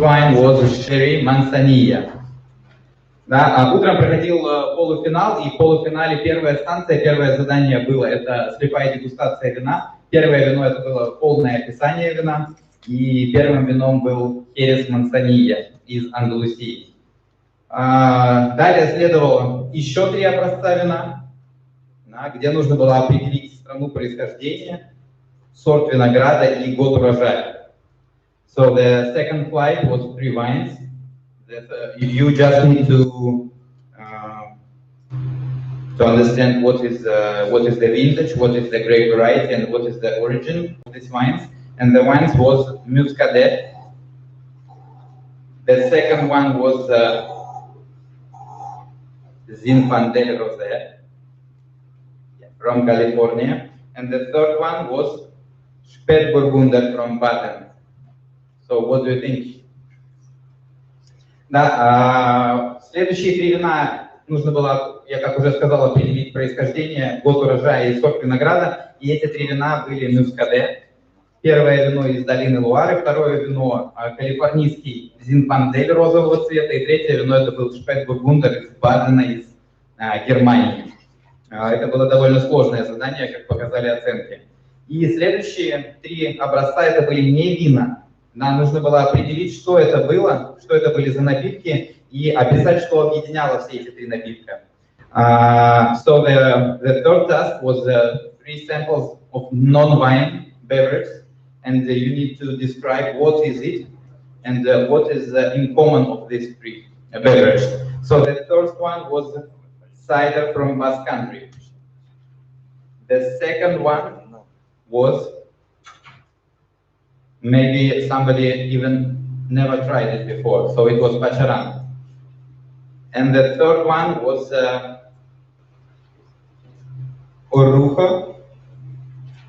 wine was Sherry Manzanilla. Да, утром проходил полуфинал, и в полуфинале первая станция, первое задание было, это слепая дегустация вина. Первое вино это было полное описание вина, и первым вином был Херес Мансанья из Андалусии. Далее следовало еще 3 образца вина, да, где нужно было определить страну происхождения, сорт винограда и год урожая. So the second flight was 3 wines. That you just need to understand what is the vintage, what is the grape variety, and what is the origin of these wines. And the wines was Muscadet. The second one was Zinfandel Rosé from California, and the third one was Spätburgunder from Baden. So what do you think? Да, следующие 3 вина нужно было, я как уже сказал, определить происхождение, год урожая и сорт винограда. И эти 3 вина были Мюскаде. Первое вино из долины Луары, второе вино калифорнийский Зинфандель розового цвета, и третье вино это был Шпетбургундер из Бадена, из Германии. Это было довольно сложное задание, как показали оценки. И следующие 3 образца это были не вина. Нам нужно было определить, что это было, что это были за напитки, и описать, что объединяло все эти 3 напитка. So the third task was 3 samples of non-wine beverage, and you need to describe what is it and what is in common of these 3 beverages. So the first one was cider from Basque Country. The second one was maybe somebody even never tried it before, so it was Pacharan. And the third one was Orujo,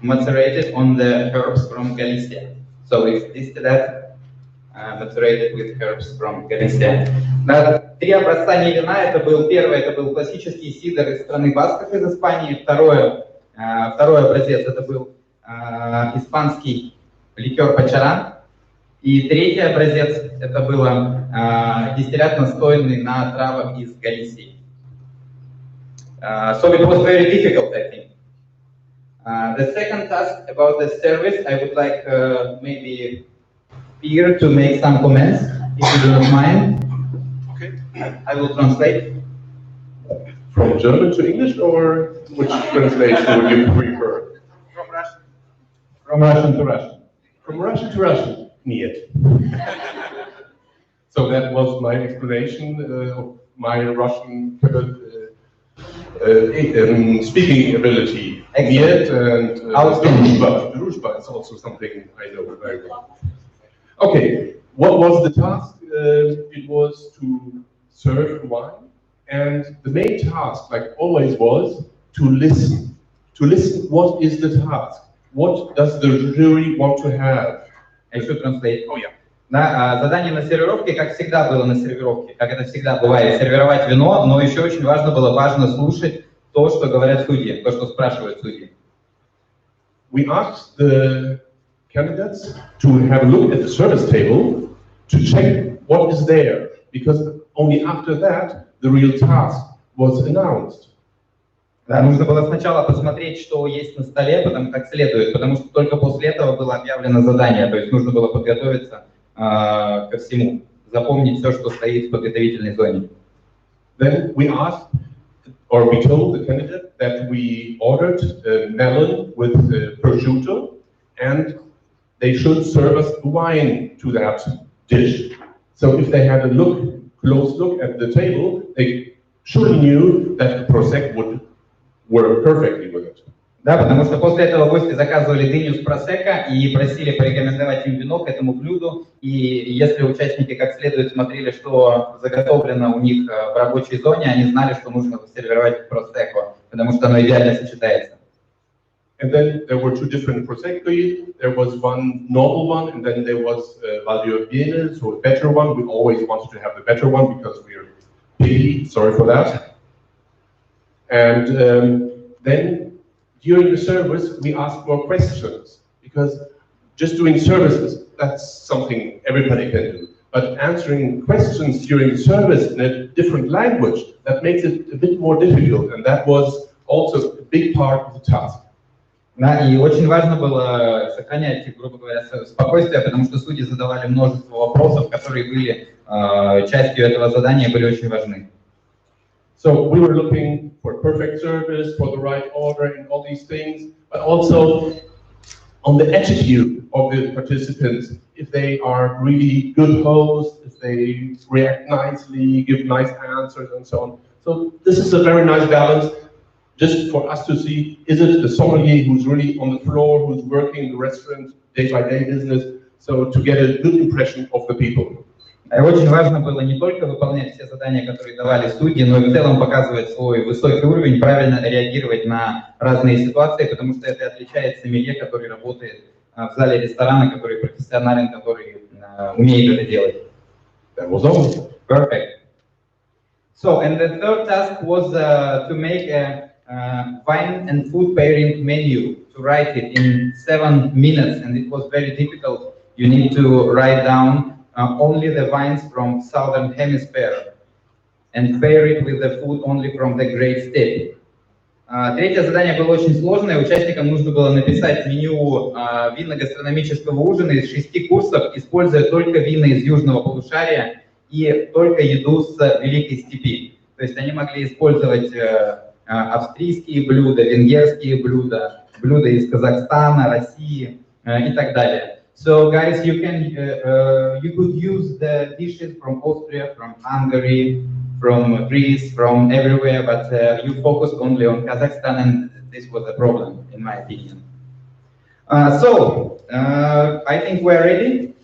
macerated on the herbs from Galicia. So it's distilled, macerated with herbs from Galicia. 3 образца не вина, это был первый, это был классический сидр из страны Басков из Испании, второй образец это был испанский ликер Пачаран. И третий образец, это было дистиллят, настоянный на травах из Галисии. So it was very difficult, I think. The second task about the service, I would like maybe Pierre to make some comments, if you do not mind. Okay. I will translate. From German to English, or which translation would you prefer? From Russian. From Russian to Russian. From Russian to Russian? Niet. So that was my explanation of my Russian speaking ability. Niet and Družba is also something I know very well. Okay, what was the task? It was to serve wine, and the main task, like always, was to listen. To listen, what is the task? What does the jury want to have? I should translate. Oh, yeah. Да, задание на сервировке, как всегда было на сервировке, как это всегда бывает, сервировать вино, но еще очень важно слушать то, что говорят судьи, то, что спрашивают судьи. We asked the candidates to have a look at the service table to check what is there, because only after that the real task was announced. Да, нужно было сначала посмотреть, что есть на столе, как следует, потому что только после этого было объявлено задание, то есть нужно было подготовиться ко всему, запомнить все, что стоит в подготовительной зоне. Then we asked, or we told the candidate that we ordered melon with prosciutto, and they should serve us wine to that dish. So if they had a close look at the table, they surely knew that the Prosecco would work perfectly with it. Да, потому что после этого гости заказывали дыню с просекко и просили порекомендовать им вино к этому блюду. И если участники как следует смотрели, что заготовлено у них в рабочей зоне, они знали, что нужно сервировать просекко, потому что оно идеально сочетается. And then there were 2 different Prosecco. There was one normal one, and then there was Valdiorbiene, so a better one. We always wanted to have the better one because we are picky. Sorry for that. And then during the service, we asked more questions, because just doing services, that's something everybody can do. but answering questions during the service in a different language, that makes it a bit more difficult, and that was also a big part of the task. Да, и очень важно было сохранять, грубо говоря, спокойствие, потому что судьи задавали множество вопросов, которые были частью этого задания, были очень важны. So we were looking for perfect service, for the right order, and all these things, but also on the attitude of the participants, if they are really good hosts, if they react nicely, give nice answers, and so on. So this is a very nice balance, just for us to see, is it the sommelier who's really on the floor, who's working the restaurant day-by-day business, so to get a good impression of the people. Очень важно было не только выполнять все задания, которые давали судьи, но и в целом показывать свой высокий уровень, правильно реагировать на разные ситуации, потому что это отличает сомелье, который работает в зале ресторана, который профессионален, который умеет это делать. That was all. Perfect. So, and the third task was to make a wine and food pairing menu, to write it in 7 minutes, and it was very difficult. You need to write down only the wines from Southern Hemisphere and pair it with the food only from the Great Steppe. Третье задание было очень сложное. Участникам нужно было написать меню винно-гастрономического ужина из 6 курсов, используя только вина из южного полушария и только еду с Великой Степи. То есть они могли использовать австрийские блюда, венгерские блюда, блюда из Казахстана, России и так далее. So guys, you could use the dishes from Austria, from Hungary, from Greece, from everywhere, but you focused only on Kazakhstan, and this was a problem, in my opinion. I think we're ready.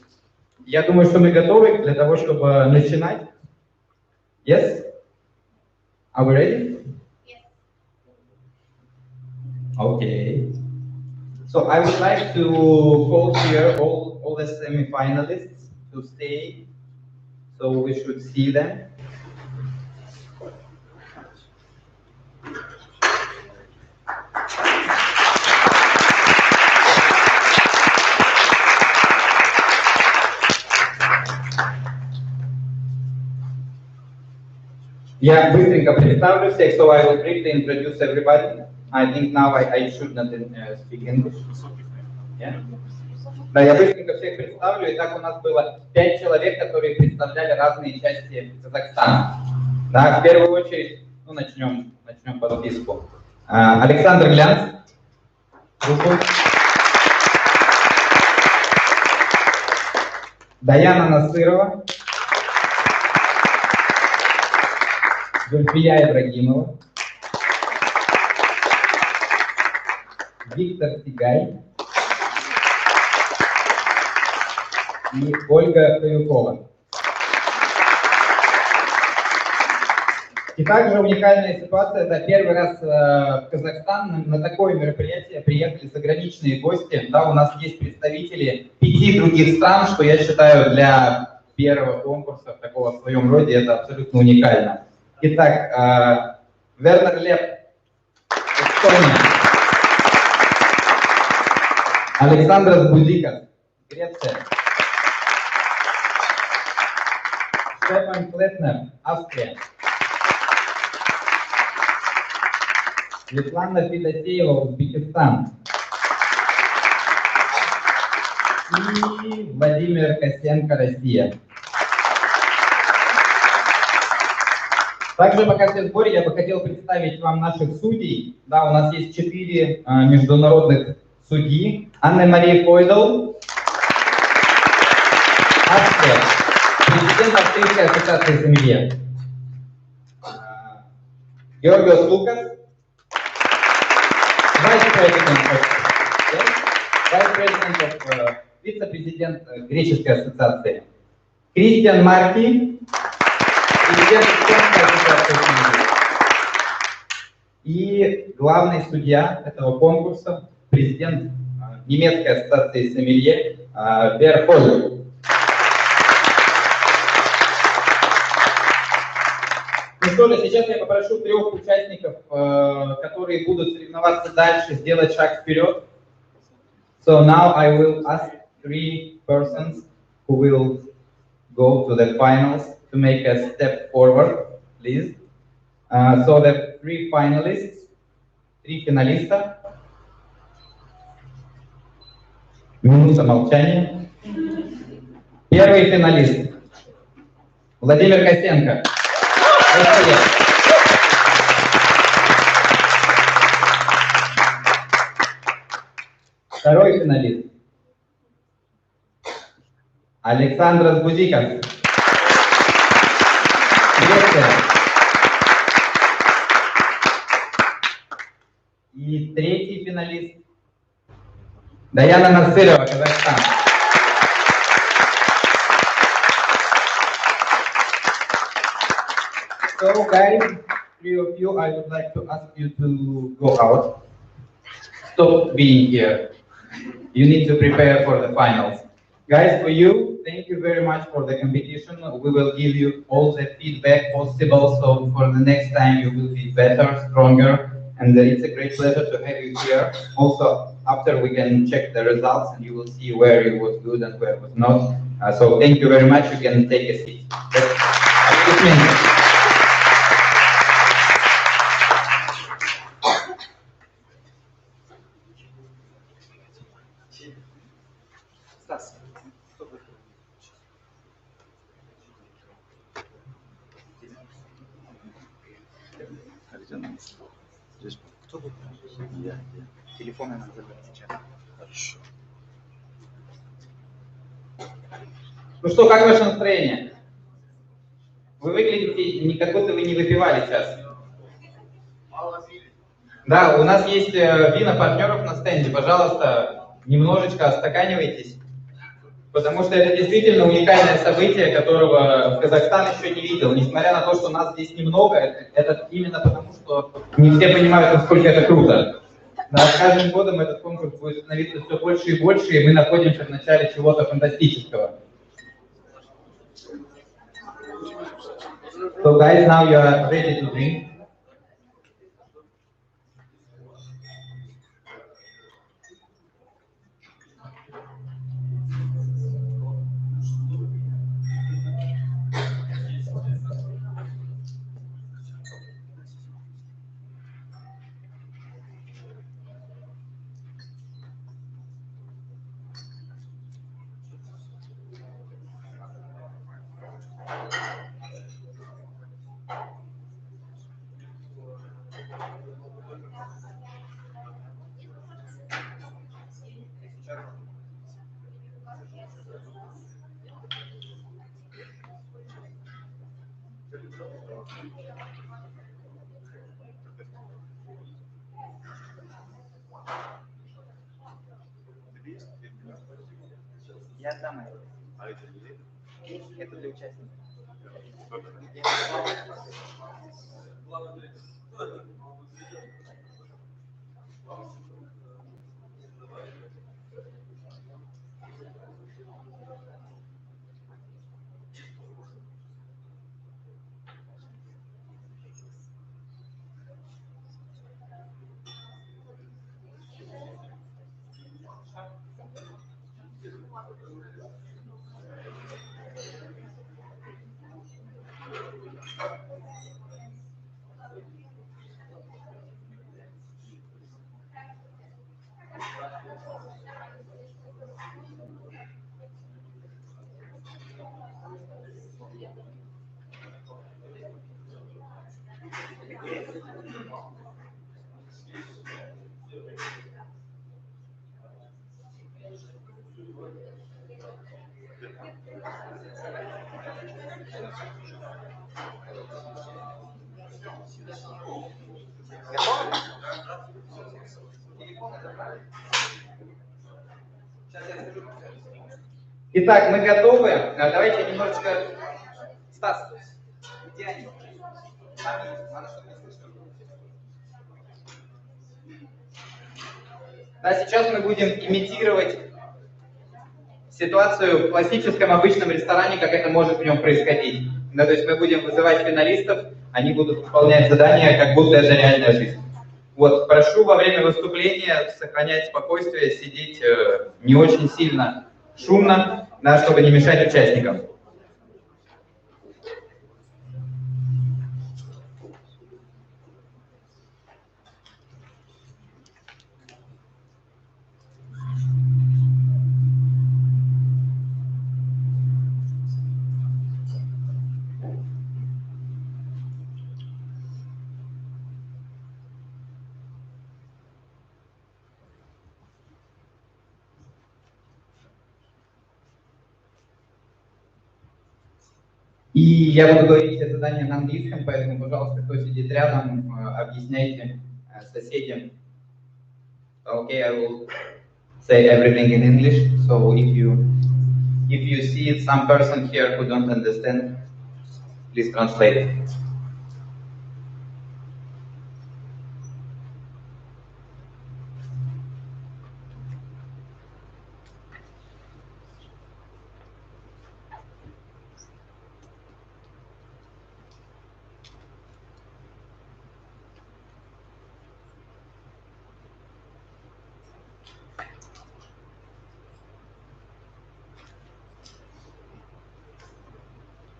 Я думаю, что мы готовы для того, чтобы начинать. Yes? Are we ready? Yes. Okay. So I would like to call here all the semi-finalists to stay, so we should see them. Я быстренько представлю всех, so I will briefly introduce everybody. I think now I should not speak English. Yeah? Да, я быстренько всех представлю. Итак, у нас было 5 человек, которые представляли разные части Казахстана. Да, в первую очередь, начнем по списку. Александр Глянц. Даяна Насырова. Зульфия Ибрагимова. Виктор Тигай и Ольга Каюкова. И также уникальная ситуация, это первый раз в Казахстан на такое мероприятие приехали заграничные гости. Да, у нас есть представители 5 других стран, что я считаю для первого конкурса такого в своем роде это абсолютно уникально. Итак, Вернер Леп, Эстония. Александрос Бузикас, Греция. Степан Клетнер, Австрия. Светлана Федосеева, Узбекистан. И Владимир Косенко, Россия. Также, пока все в сборе, я бы хотел представить вам наших судей. Да, у нас есть 4 международных судьи. Анна-Мария Койдл, Австрия, президент Австрийской ассоциации сомелье. Георгиос Лукас, вице-президент Греческой ассоциации. Кристиан Марки, президент Эстонской ассоциации сомелье. И главный судья этого конкурса, президент немецкой ассоциации сомелье Бер Холлер. Ну что же, сейчас я попрошу 3 участников, которые будут соревноваться дальше, сделать шаг вперед. So now I will ask 3 persons who will go to the finals to make a step forward, please. So the three finalists, три финалиста. Минута молчания. Первый финалист Владимир Костенко. Второй финалист Александр Гузиков. Греция. И третий финалист Даяна Насырова, Казахстан. So guys, three of you, I would like to ask you to go out. Stop being here. You need to prepare for the finals. Guys, for you, thank you very much for the competition. We will give you all the feedback possible, so for the next time you will be better, stronger, and it's a great pleasure to have you here. Also, after we can check the results and you will see where it was good and where it was not. So thank you very much. You can take a seat. Телефоны нам забрать сейчас. Хорошо. Ну что, как ваше настроение? Вы выглядите, как будто вы не выпивали сейчас. Мало пили. Да, у нас есть вина партнеров на стенде. Пожалуйста, немножечко остаканивайтесь. Потому что это действительно уникальное событие, которого Казахстан еще не видел. Несмотря на то, что нас здесь немного, это именно потому, что не все понимают, насколько это круто. Да, с каждым годом этот конкурс будет становиться все больше и больше, и мы находимся в начале чего-то фантастического. So guys, now you are ready to drink. Я отдам это. А это где? Это для участников. Итак, мы готовы. Давайте немножечко... Стас, где они? Да, сейчас мы будем имитировать ситуацию в классическом обычном ресторане, как это может в нем происходить. Да, то есть мы будем вызывать финалистов, они будут выполнять задания, как будто это реальная жизнь. Вот, прошу во время выступления сохранять спокойствие, сидеть не очень сильно шумно, да, чтобы не мешать участникам. И я буду говорить все задания на английском, поэтому, пожалуйста, кто сидит рядом, объясняйте соседям. Okay, I will say everything in English. So if you see some person here who don't understand, please translate.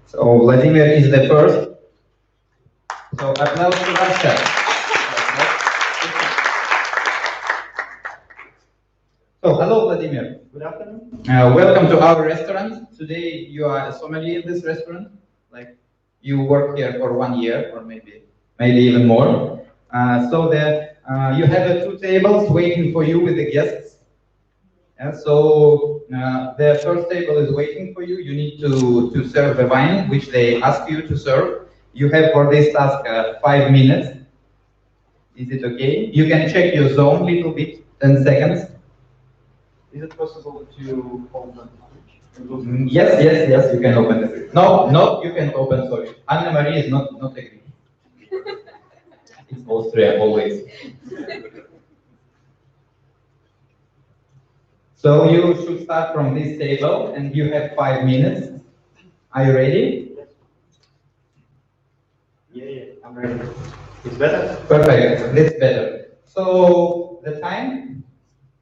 So Vladimir is the first. So applause to Russia. So hello Vladimir. Good afternoon. Welcome to our restaurant. Today you are a sommelier in this restaurant. Like you work here for 1 year or maybe even more. So that you have two tables waiting for you with the guests. So the first table is waiting for you. You need to serve the wine, which they ask you to serve. You have for this task 5 minutes. Is it okay? You can check your zone a little bit, 10 seconds. Is it possible to open the fridge? Yes, you can open the fridge. No, you can open, sorry. Anna-Marie is not agree. It's Austria, always. So you should start from this table, and you have 5 minutes. Are you ready? Yeah, I'm ready. It's better? Perfect, that's better. So the time,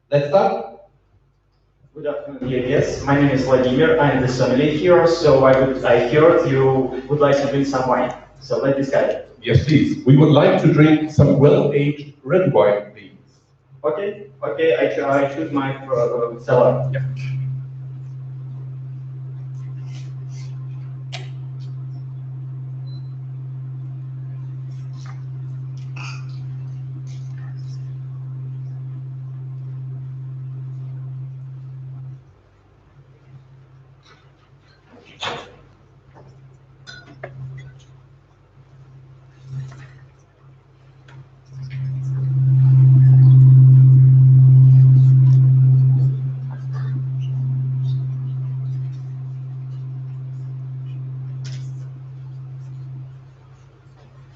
let's start. Good afternoon, yes. My name is Vladimir. I'm the sommelier here. So I heard you would like to drink some wine. So let's discuss. Yes, please. We would like to drink some well-aged red wine, please. Okay. I choose my cellar. Yeah.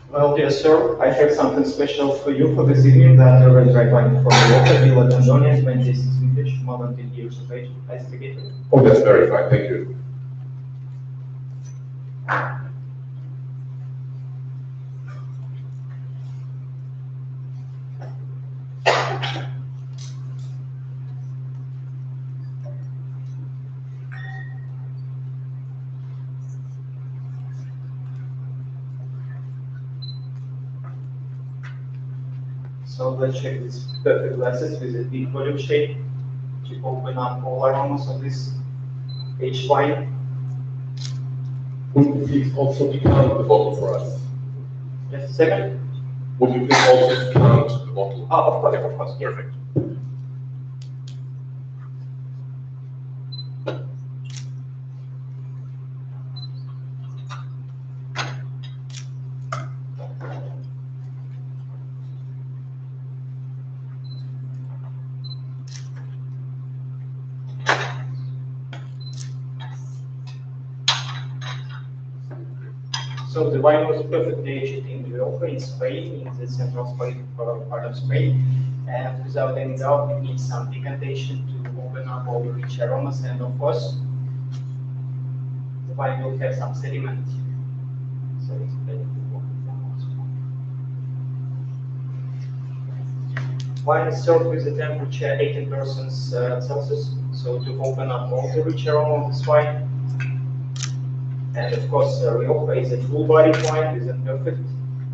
Well, dear sir, I have something special for you for this evening. That a red wine from the local Villa Tandonia, 26 English, more than 10 years of age. I speak it. Oh, that's very fine. Thank you. So let's check these perfect glasses with a big volume shape to open up all aromas of this aged wine. Would you please also decant the bottle for us? Just a second. Would you please also decant the bottle? Oh, of course, yes. Perfect. So the wine was perfectly aged in Rioja in Spain, in the central part of Spain, and without any doubt, it needs some decantation to open up all the rich aromas, and of course, the wine will have some sediment. So it's better to open them also. Wine is served with a temperature 18% Celsius, so to open up all the rich aroma of this wine. And of course, Rioja is a full-bodied wine with a perfect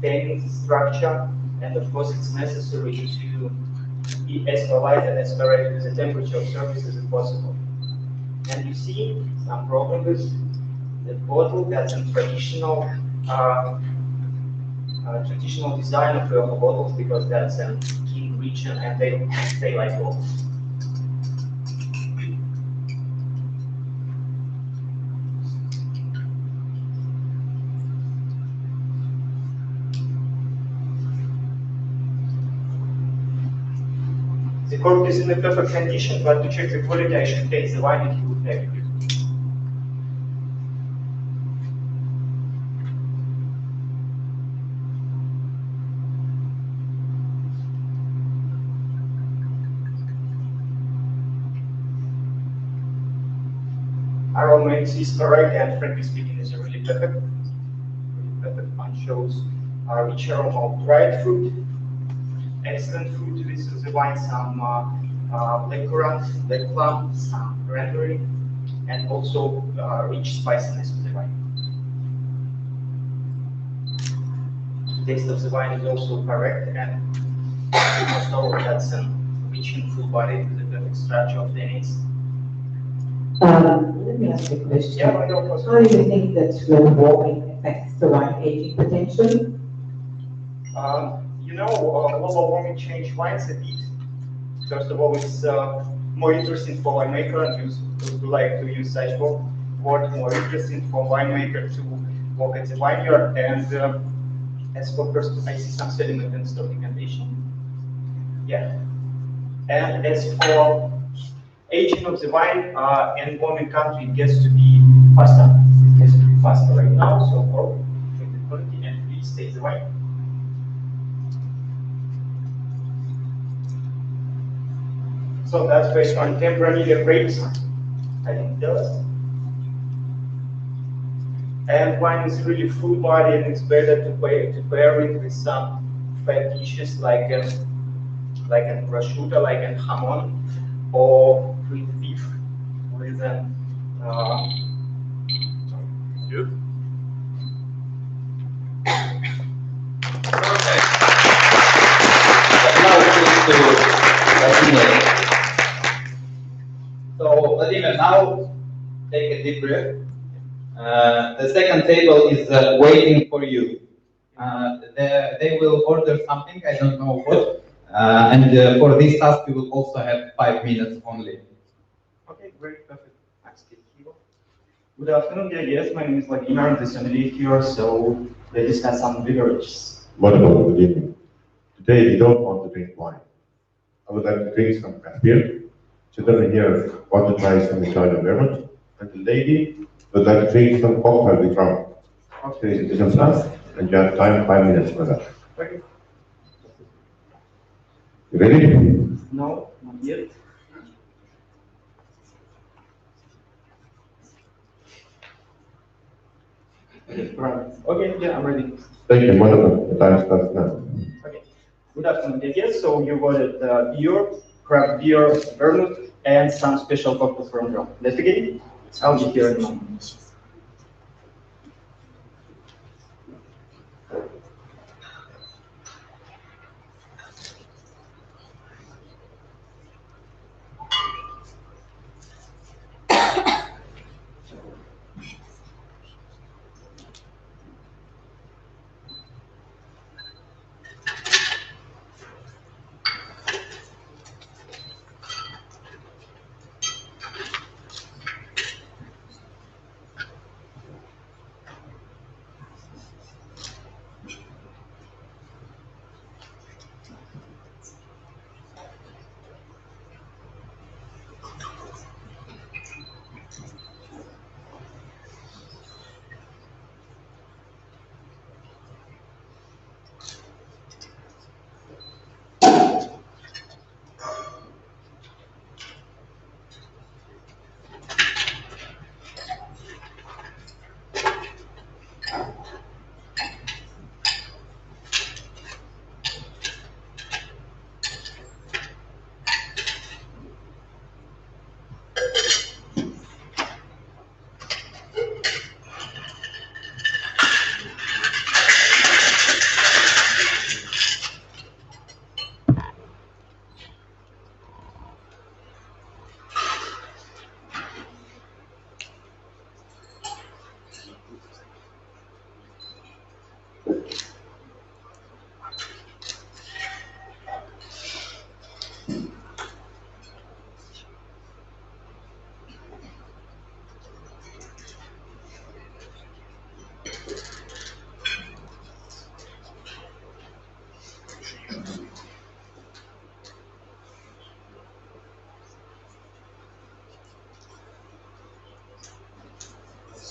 tannin structure, and of course, it's necessary to be as polite and as correct with the temperature of service as possible. And you see some problem with the bottle. That's a traditional design of Rioja bottles, because that's a key region, and they stay like bottles. The cork is in the perfect condition, but to check the quality, I should taste the wine and you will take it. Aroma is correct, and frankly speaking, is really perfect. Really perfect. One shows a rich aroma of dried fruit, excellent fruit with the wine, some black currant, black plum, some cranberry, and also rich spiciness of the wine. The taste of the wine is also correct, and almost all of that's rich and full body with the perfect structure of the tannins. Let me ask you a question. Yeah, why not? How do you think that global warming affects the wine aging potential? Global warming changed wines a bit. First of all, it's more interesting for winemaker, and you like to use such word, more interesting for winemaker to work at the vineyard. And as for first, I see some sediment and stocking condition. Yeah. And as for aging of the wine in warming country, it gets to be faster. It gets to be faster right now. So for the quality and please take the wine. So that's based on Tempranillo grapes, I didn't tell us. And wine is really full body, and it's better to pair it with some fat dishes like a prosciutto, like a hamon, or with beef, with an. Good. Perfect. Now switch to Vladimir. So Vladimir, now take a deep breath. The second table is waiting for you. They will order something, I don't know what. And for this task, you will also have 5 minutes only. Okay, great, perfect. Good afternoon, dear guests. My name is Vladimir, the sommelier here. So let's discuss some beverages. Wonderful, good evening. Today we don't want to drink wine. I would like to drink some beer. Children here want to try some Italian beverage. And the lady would like to drink some cocktail with rum. Okay, it is a plus, and you have time 5 minutes for that. Okay. You ready? No, not yet. Right. Okay, yeah, I'm ready. Thank you, wonderful. The time starts now. Okay. Good afternoon, dear guests. So you ordered beer, craft beer, vermouth, and some special cocktails from Rome. Let's begin. I'll be here in a moment.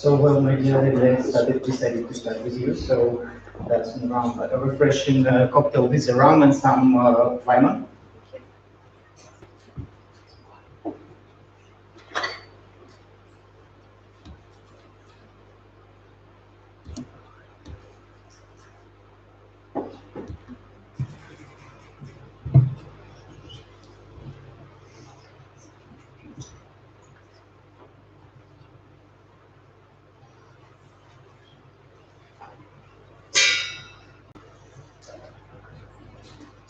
So, well, maybe let's decided to start with you. So, that's around a refreshing cocktail with rum and some lemon.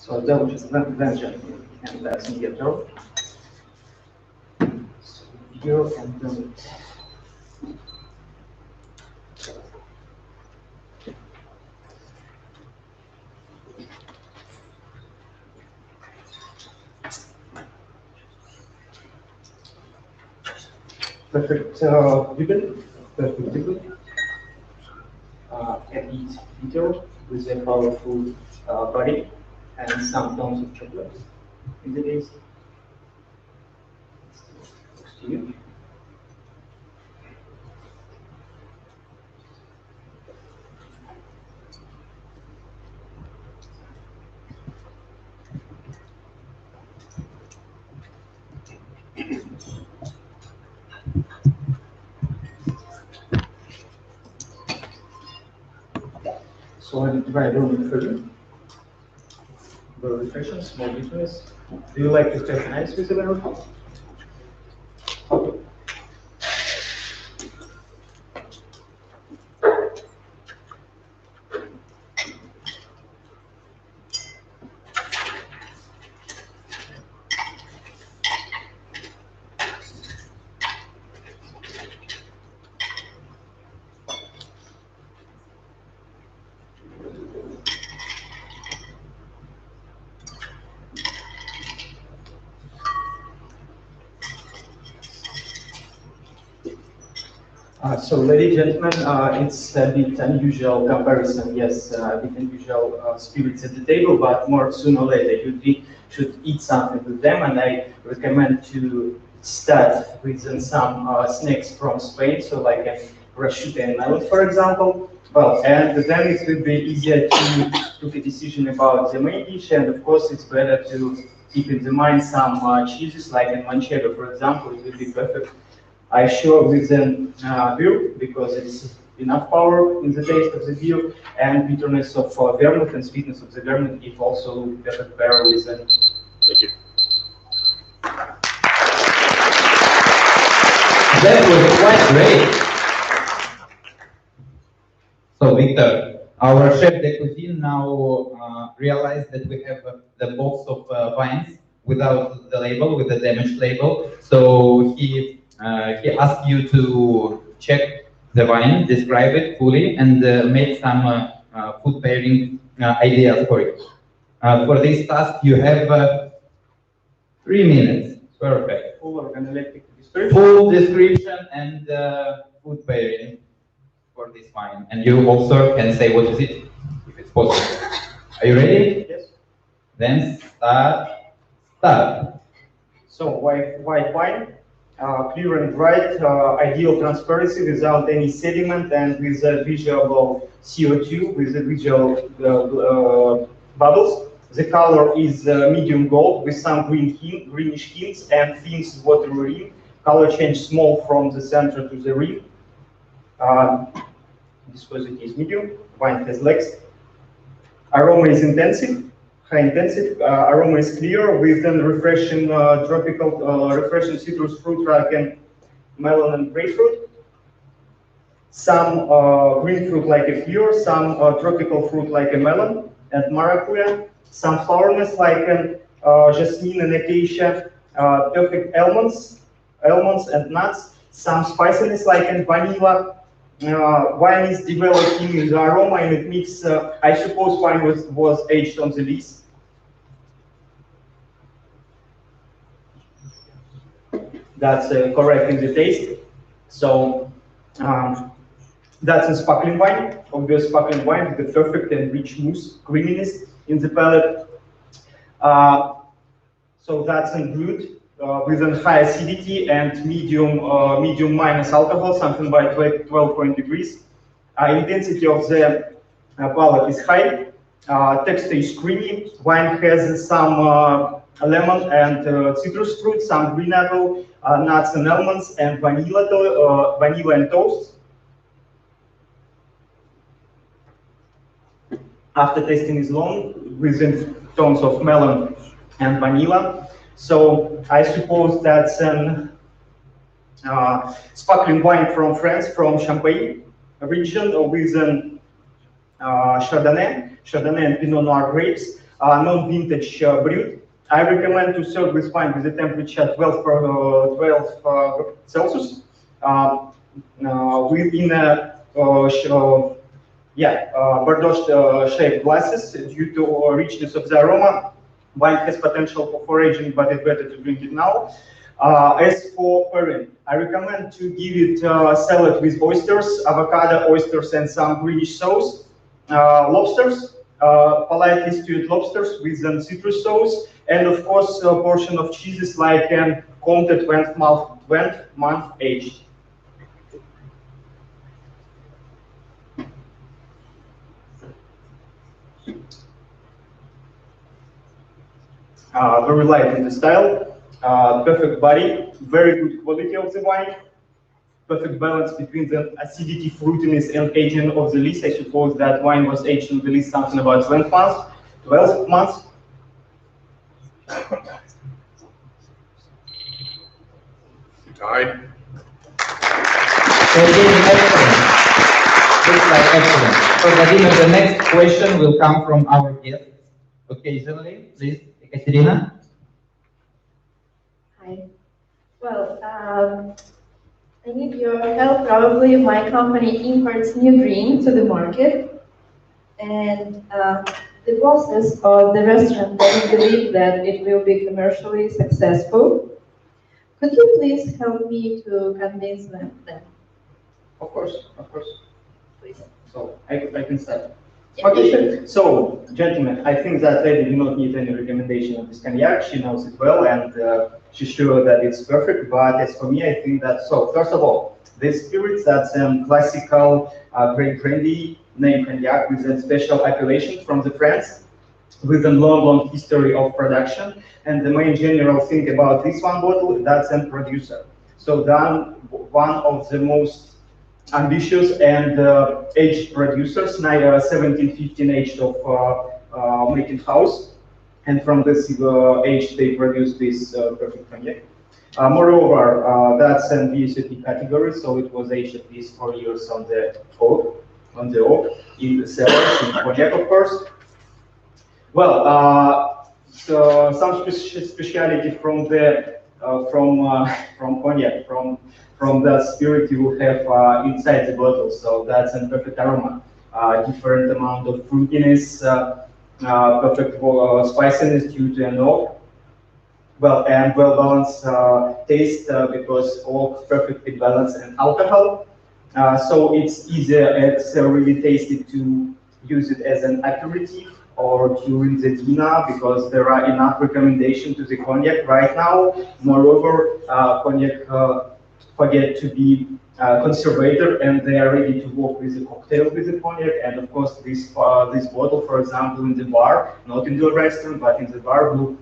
So don't just venture and that's in the throat. So you and do it. Perfect ribbon, perfect ribbon. And eat detail with a powerful body and some tones of chocolate in the taste. To you. So I try room for you. Very refreshing, small business. Do you like to have ice with the lemon? So, ladies and gentlemen, it's a bit unusual comparison, yes, a bit unusual spirits at the table, but more sooner or later you should eat something with them, and I recommend to start with some snacks from Spain, so like a prosciutto and melon, for example. Well, and then it will be easier to make a decision about the main dish, and of course it's better to keep in the mind some cheeses, like in manchego, for example, it will be perfect. I sure with the beer because it's enough power in the taste of the beer and bitterness of vermouth and sweetness of the vermouth if also better pair with them. Thank you. That was quite great. So, Victor, our chef de cuisine now realized that we have the box of wines without the label, with the damaged label. So he asked you to check the wine, describe it fully, and make some food pairing ideas for it. For this task, you have 3 minutes. Perfect. Full organoleptic description. Full description and food pairing for this wine. And you also can say what is it, if it's possible. Are you ready? Yes. Then start. So white wine, clear and bright, ideal transparency without any sediment and with visual CO2, with the visual bubbles. The color is medium gold with some greenish hints and thin watery rim. Color change small from the center to the rim. Viscosity is medium. Wine has legs. Aroma is intensive. High intensive. Aroma is clear with then refreshing tropical, refreshing citrus fruit like melon and grapefruit. Some green fruit like a fir, some tropical fruit like a melon and maracuja. Some floweriness like jasmine and acacia. Perfect almonds and nuts. Some spiciness like vanilla. Wine is developing the aroma and it makes, I suppose wine was aged on the lees. That's correct in the taste. So that's a sparkling wine, obvious sparkling wine with the perfect and rich mousse, creaminess in the palate. So that's in good. with a high acidity and medium minus alcohol, something by 12 degrees. Intensity of the palate is high. Texture is creamy. Wine has some lemon and citrus fruit, some green apple, nuts and almonds, and vanilla and toast. After tasting is long, with tones of melon and vanilla. So I suppose that's an sparkling wine from France, from Champagne region, with an Chardonnay and Pinot Noir grapes, non-vintage brewed. I recommend to serve this wine with a temperature 12 Celsius, within Bordeaux-shaped glasses. Due to richness of the aroma, wine has potential for aging, but it's better to drink it now. As for pairing, I recommend to give it salad with oysters, avocado, oysters, and some greenish sauce. Lobsters, politely stewed lobsters with some citrus sauce, and of course a portion of cheeses like Comte 12-month aged. Very light in the style, perfect body, very good quality of the wine, perfect balance between the acidity, fruitiness, and aging of the lees. I suppose that wine was aged in the lees something about 12 months. 12 months. Time. Okay, excellent. Looks like excellent. So Vladimir, the next question will come from our guest occasionally. Please, Ekaterina. Hi. Well, I need your help. Probably my company imports new green to the market, and the bosses of the restaurant doesn't believe that it will be commercially successful. Could you please help me to convince them? Of course. Please. So I can start. Yeah. Okay, so gentlemen, I think that lady do not need any recommendation of this cognac. She knows it well, and she's sure that it's perfect. But as for me, I think that, so first of all, the spirits, that's classical great brandy name cognac with a special appellation from the France, with a long history of production. And the main general thing about this one bottle, that's a producer. So then one of the most ambitious and aged producers, 1715 aged of making house, and from this age they produce this perfect cognac. Moreover, that's an VSOP category, so it was aged at least 4 years on the oak, in the cellars, in cognac, of course. Well, so some speciality from the from cognac, from the spirit you will have inside the bottle. So that's a perfect aroma, different amount of fruitiness, perfect spiciness due to an oak. Well, and well balanced taste because oak perfectly balanced and alcohol. So it's easier, it's really tasty to use it as an aperitif or during the dinner, because there are enough recommendations to the cognac right now. Moreover, cognac forget to be conservator, and they are ready to work with the cocktail with the cognac. And of course, this bottle, for example, in the bar, not in the restaurant, but in the bar, will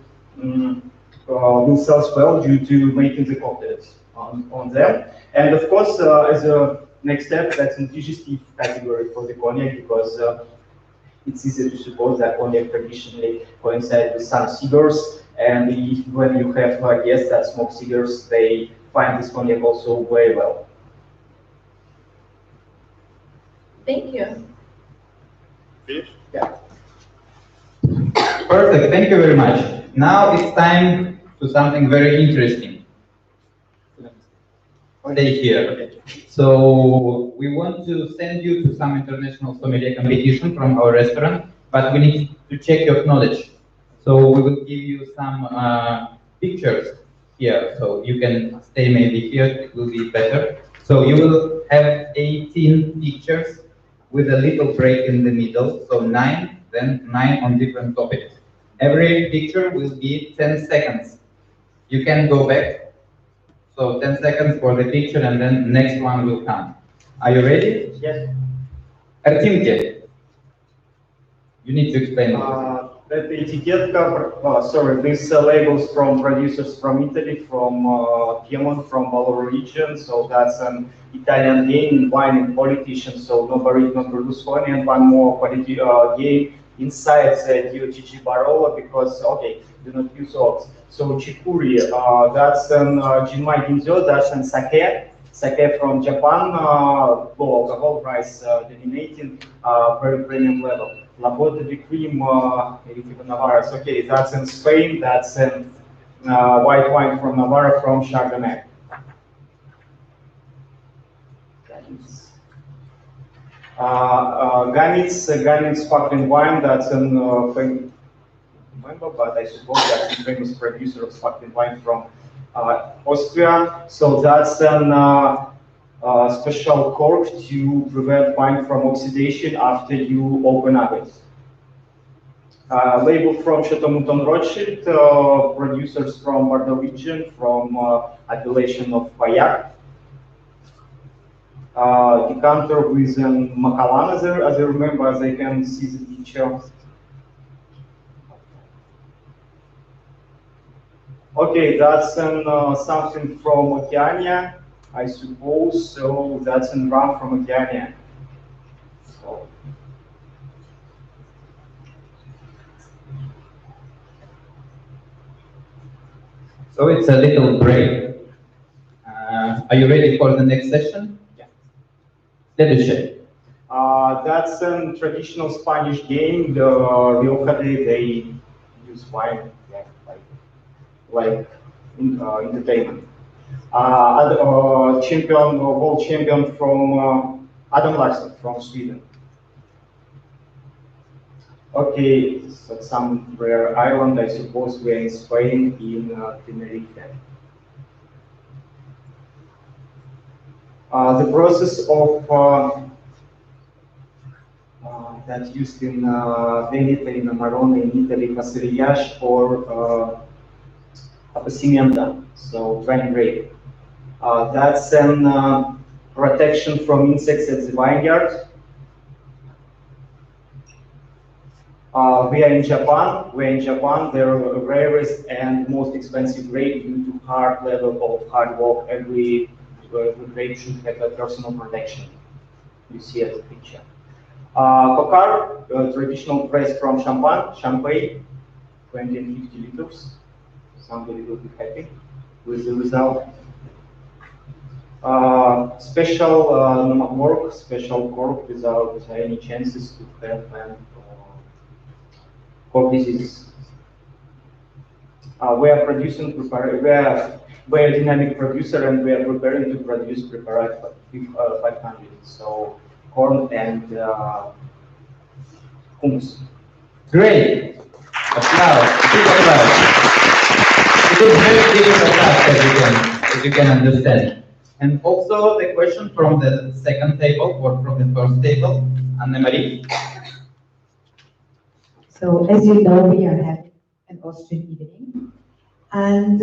sell well due to making the cocktails on them. And of course, as a next step, that's a digestive category for the cognac, because it's easy to suppose that cognac traditionally coincides with some cigars, and when you have guests that smoke cigars, they find this cognac also very well. Thank you. Yeah. Perfect, thank you very much. Now it's time to something very interesting. Stay here. So we want to send you to some international sommelier competition from our restaurant, but we need to check your knowledge. So we will give you some pictures here, so you can stay maybe here, it will be better. So you will have 18 pictures with a little break in the middle, so 9, then 9 on different topics. Every picture will be 10 seconds. You can go back. So 10 seconds for the picture and then next one will come. Are you ready? Yes. Картинки. You need to explain it. That этикетка, sorry, these labels from producers from Italy, from Piedmont, from our region. So that's an Italian game, wine and politician. So no Barito, no Berlusconi, and one more quality game inside the DOTG Barolo because, okay, do not use oats. So Chikuri, that's an Jinmai Ginzo, that's an sake. Sake from Japan, low alcohol price dominating, very premium level. La Botte de Cream, Navarra. Okay, that's in Spain. That's in white wine from Navarra from Chardonnay. Ganitz sparkling wine. That's in remember, but I suppose that's the famous producer of sparkling wine from Austria. So that's an special cork to prevent wine from oxidation after you open up it. Label from Chateau Mouton Rothschild, producers from Bordeaux region, from appellation of Pauillac. Decanter with an Macallan, as I remember, as I can see the picture. Okay, that's something from Oceania, I suppose. So that's in rum from Oceania. So it's a little break. Are you ready for the next session? Yeah. Следующее. That's a traditional Spanish game. The Rioja, they use wine, yeah, like entertainment. Champion, world champion from Adam Larsson from Sweden. Okay, so some rare island, I suppose we're in Spain, in Tenerife. The process of that used in Veneto, in Amarone, in Italy, Passerillage or Appassimenta, so drying grape. That's an protection from insects at the vineyard. We are in Japan. They're the rarest and most expensive grape due to hard level of hard work. Every grape should have a personal protection. You see at the picture. Cocar, traditional press from Champagne, 20 and 50 liters. Somebody will be happy with the result. Special work, special cork without any chances to have cork diseases. We are producing, we are a dynamic producer, and we are preparing to produce prepared 500. So corn and hummus. Great. Applause. Big applause. It is very difficult task, as you can understand. And also the question from the second table or from the first table, Anne-Marie. So as you know, we are having an Austrian evening, and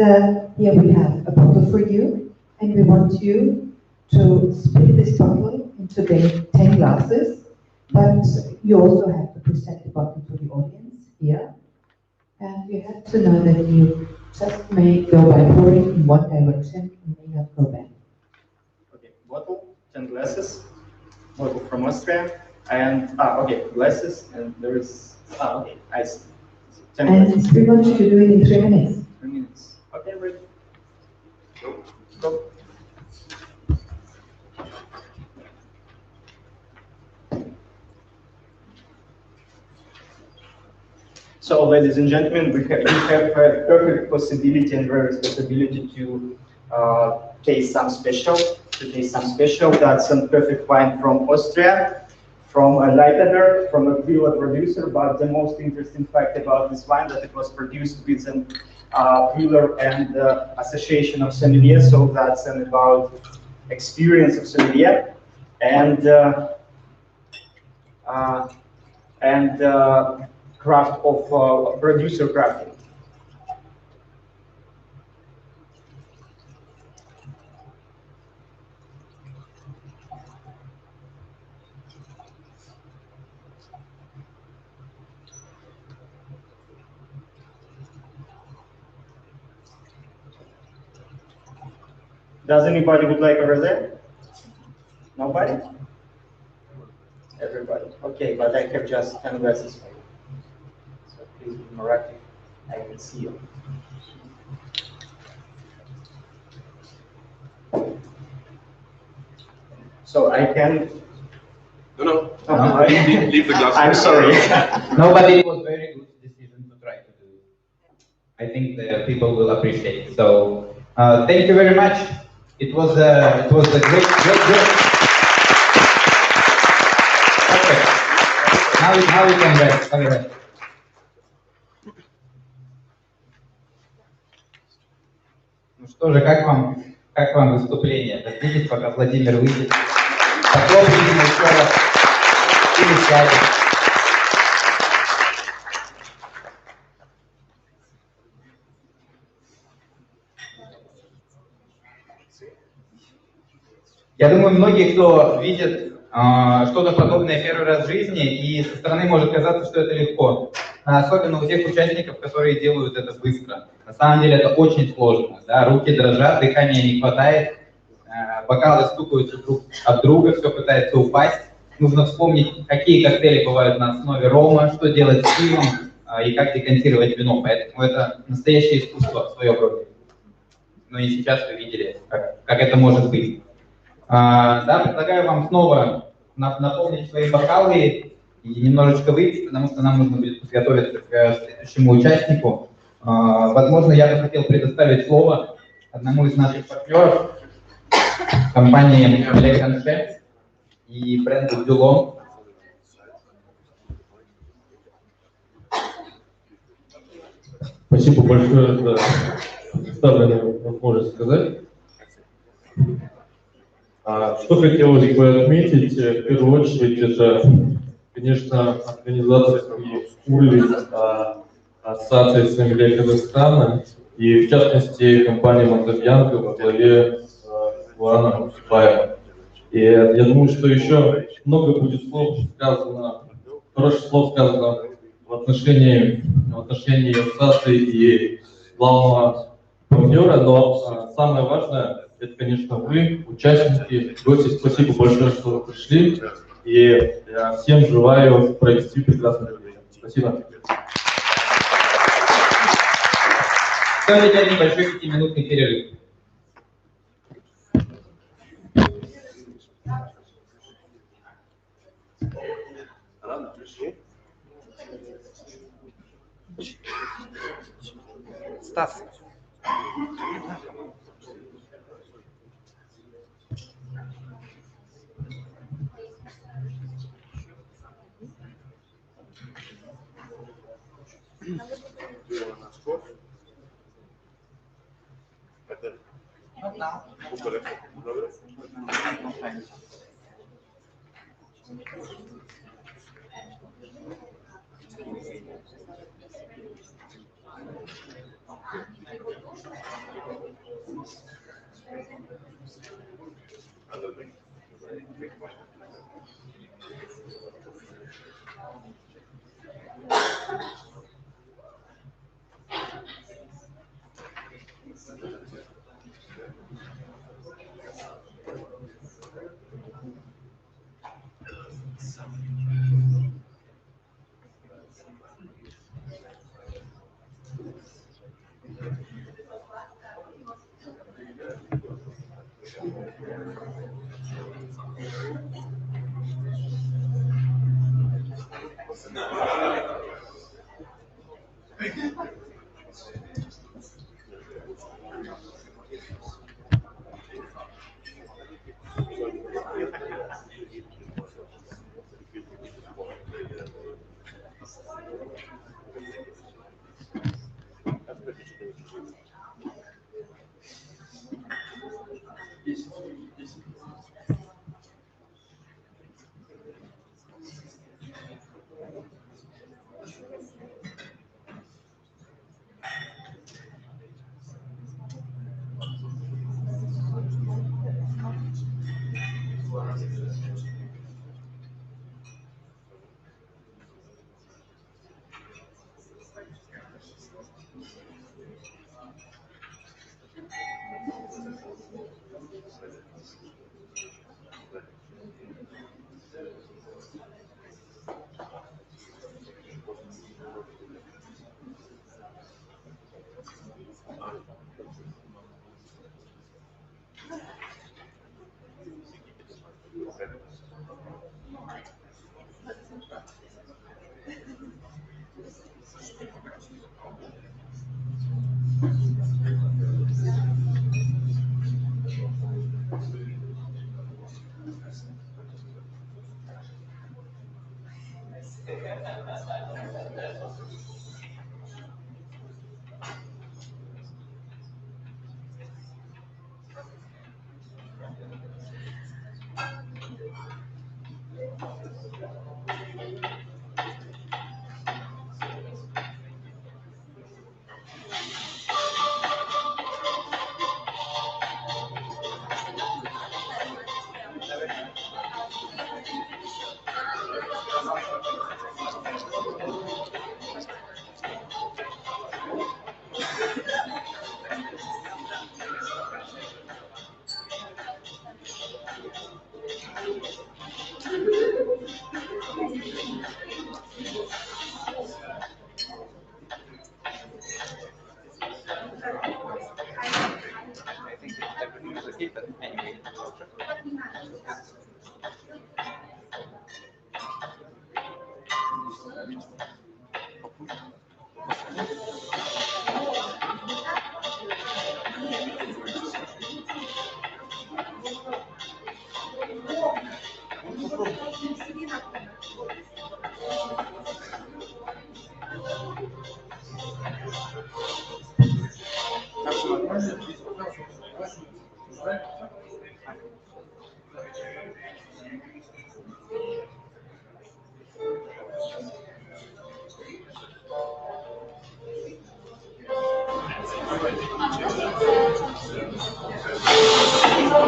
here we have a bottle for you, and we want you to split this bottle into the 10 glasses, but you also have to present the bottle to the audience here, and you have to know that you just may go by pouring in one direction and may not go back. Okay, bottle, 10 glasses, bottle from Austria, and okay, glasses, and there is okay, ice. 10 glasses. And we want you to do it in 3 minutes. 3 minutes. Okay, ready. Go. So, ladies and gentlemen, you have a perfect possibility and rare responsibility to taste some special. That's a perfect wine from Austria, from a Leitenberg, from a villa producer. But the most interesting fact about this wine that it was produced with an Wheeler and Association of Sommelier. So that's about experience of sommelier and craft of producer crafting. Does anybody would like over there? Nobody? Everybody. Okay, but I have just 10 glasses for you. So please be more active. I can see you. So I can. No. No, Leave the glass. I'm sorry. Nobody, it was very good decision to try to do it. I think the people will appreciate it. So thank you very much. It was a great. Perfect. Now we can rest. Sorry. Ну что же, как вам выступление? Дождитесь, пока Владимир выйдет. Похлопайте ему еще раз. Или сядет. Я думаю, многие, кто видит что-то подобное первый раз в жизни, и со стороны может казаться, что это легко. Особенно у тех участников, которые делают это быстро. На самом деле это очень сложно. Да? Руки дрожат, дыхания не хватает, бокалы стукаются друг от друга, все пытается упасть. Нужно вспомнить, какие коктейли бывают на основе рома, что делать с пивом и как декантировать вино. Поэтому это настоящее искусство в своем роде. Ну и сейчас вы видели, как это может быть. Да, предлагаю вам снова наполнить свои бокалы и немножечко выпить, потому что нам нужно будет подготовиться к следующему участнику. Возможно, я бы хотел предоставить слово одному из наших партнеров, компании Sommelier и бренду Дюлон. Спасибо большое за представленную возможность сказать. Что хотелось бы отметить, в первую очередь, это, конечно, организаторский уровень Ассоциации Sommelier Казахстана и, в частности, компании Мазарьянка во главе с Иваном Сибаевым. И я думаю, что еще много будет хороших слов сказано в отношении ассоциации и главного партнера, но самое важное, это, конечно, вы, участники, гости. Спасибо большое, что вы пришли. И я всем желаю провести прекрасный день. Спасибо. Сделайте небольшой 5-минутный перерыв. Стас.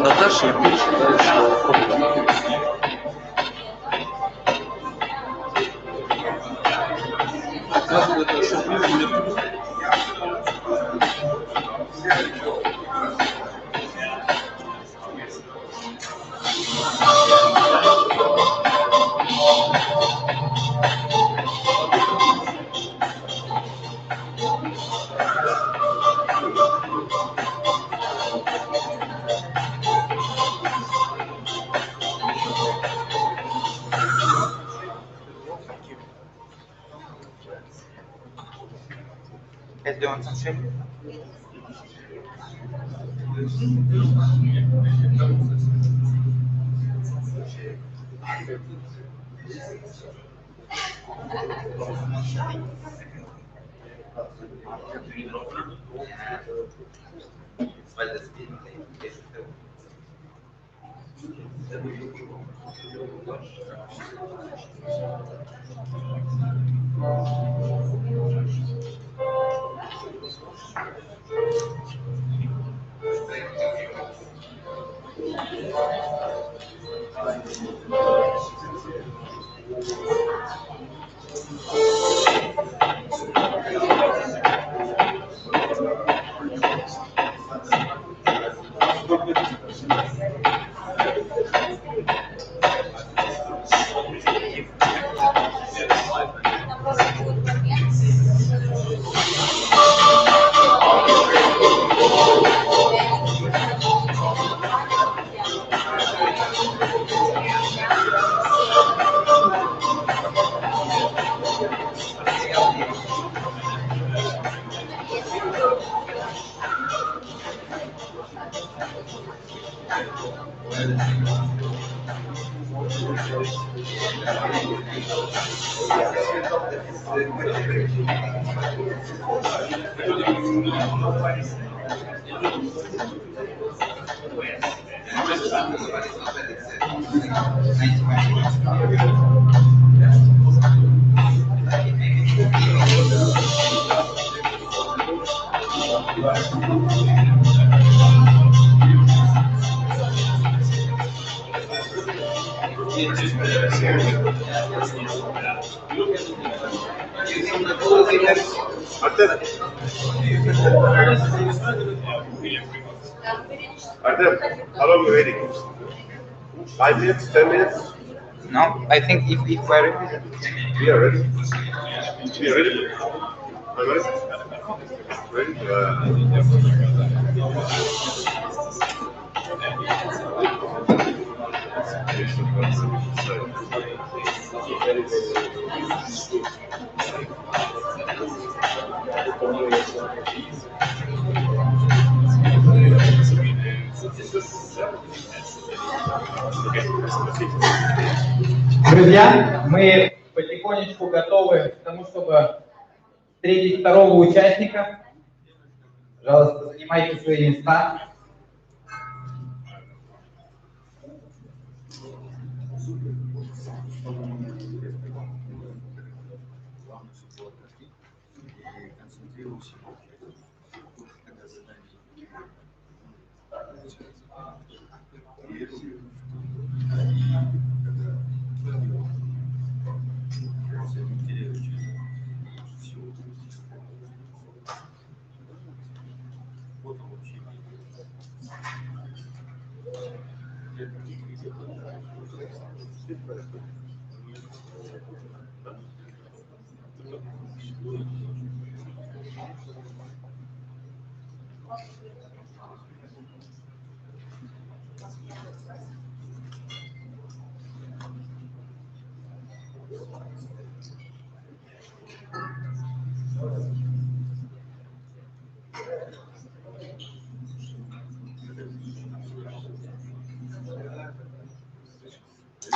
Наташа, ты считаешь, оказывает сюрприз. Guys, do you want some shake? Artem, how long are you waiting? 5 minutes, 10 minutes? No, I think if we're ready. We are ready. We are ready. Are you ready? Ready? Друзья, мы потихонечку готовы к тому, чтобы встретить второго участника. Пожалуйста, занимайте свои места.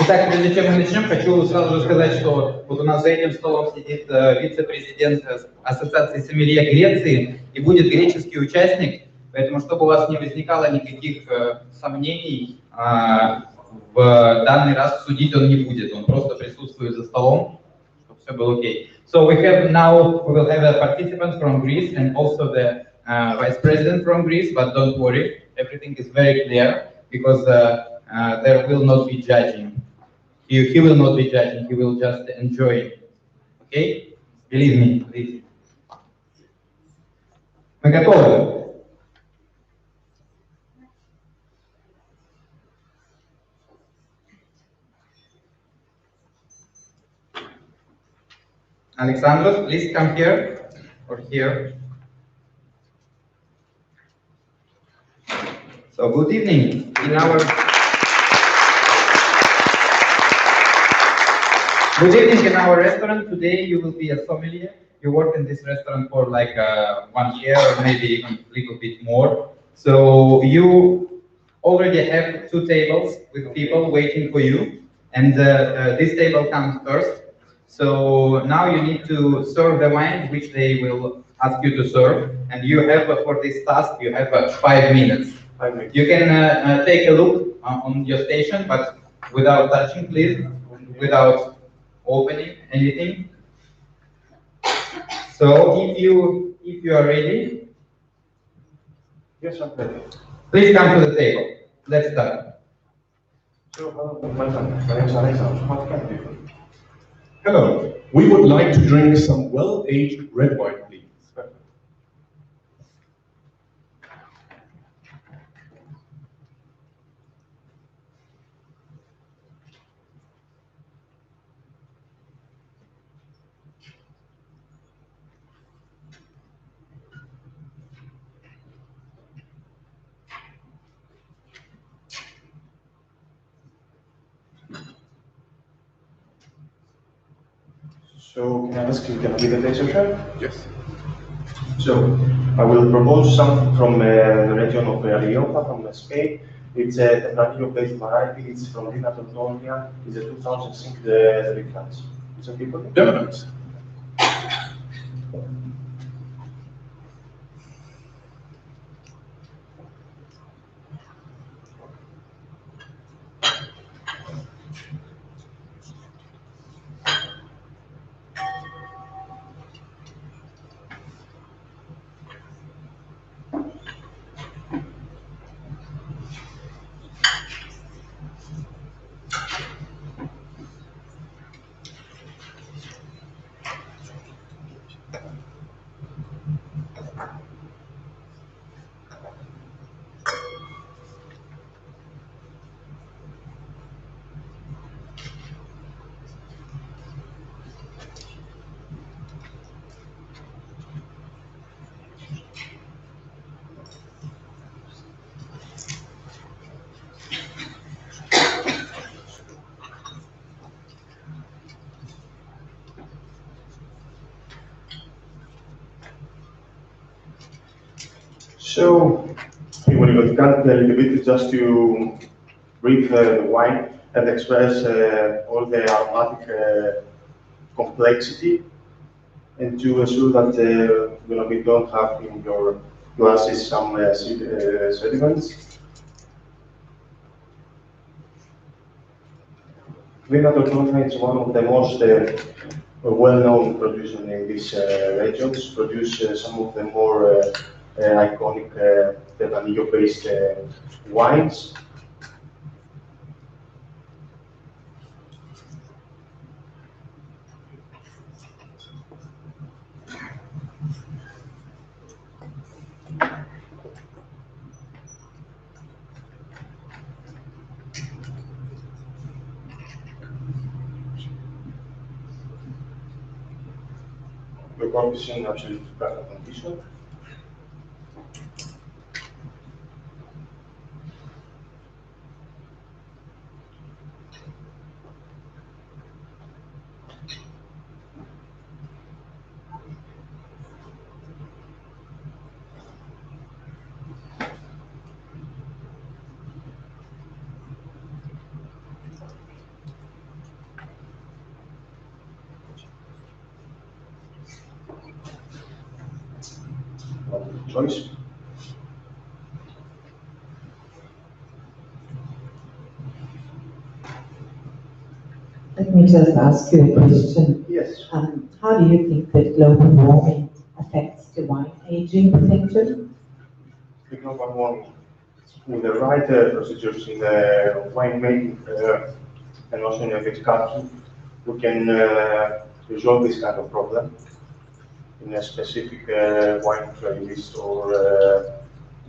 Итак, прежде чем мы начнем, хочу сразу же сказать, что вот у нас за этим столом сидит вице-президент Ассоциации Сомелье Греции и будет греческий участник, поэтому чтобы у вас не возникало никаких сомнений, в данный раз судить он не будет, он просто присутствует за столом, чтобы все было окей. So we will have a participant from Greece and also the vice president from Greece, but don't worry, everything is very clear because there will not be judging. He will not be judging, he will just enjoy. Okay? Believe me, please. Мы готовы? Alexandros, please come here or here. So good evening. Good evening in our restaurant. Today you will be a sommelier. You work in this restaurant for like 1 year or maybe even a little bit more. So you already have 2 tables with people waiting for you. And this table comes first. So now you need to serve the wine which they will ask you to serve. And you have, for this task, you have 5 minutes. 5 minutes. You can take a look on your station, but without touching, please, without opening anything. So if you are ready, Yes, I'm ready. please come to the table. Let's start. So, my name is Alexander. What can I do for you? Hello. We would like to drink some well-aged red wine, please. So, can I ask you, can I be the taster chef? Yes. So, I will propose something from the region of Rioja, from Spain. It's a Tempranillo-based variety. It's from Rina Tortonia. It's a 2006 vintage. Is it okay for you? Yes. So, when you got a little bit just to breathe the wine and express all the aromatic complexity, and to ensure that we don't have in your glasses some sediments. Vina Tortona is one of the most well-known producers in these regions, produce some of the more iconic Tempranillo-based wines. The condition actually perfect condition. Choice. Let me just ask you a question. Yes. How do you think that global warming affects the wine aging potential? The global warming. With the right procedures in the winemaking and also in the viticulture, we can resolve this kind of problem in a specific wine playlist or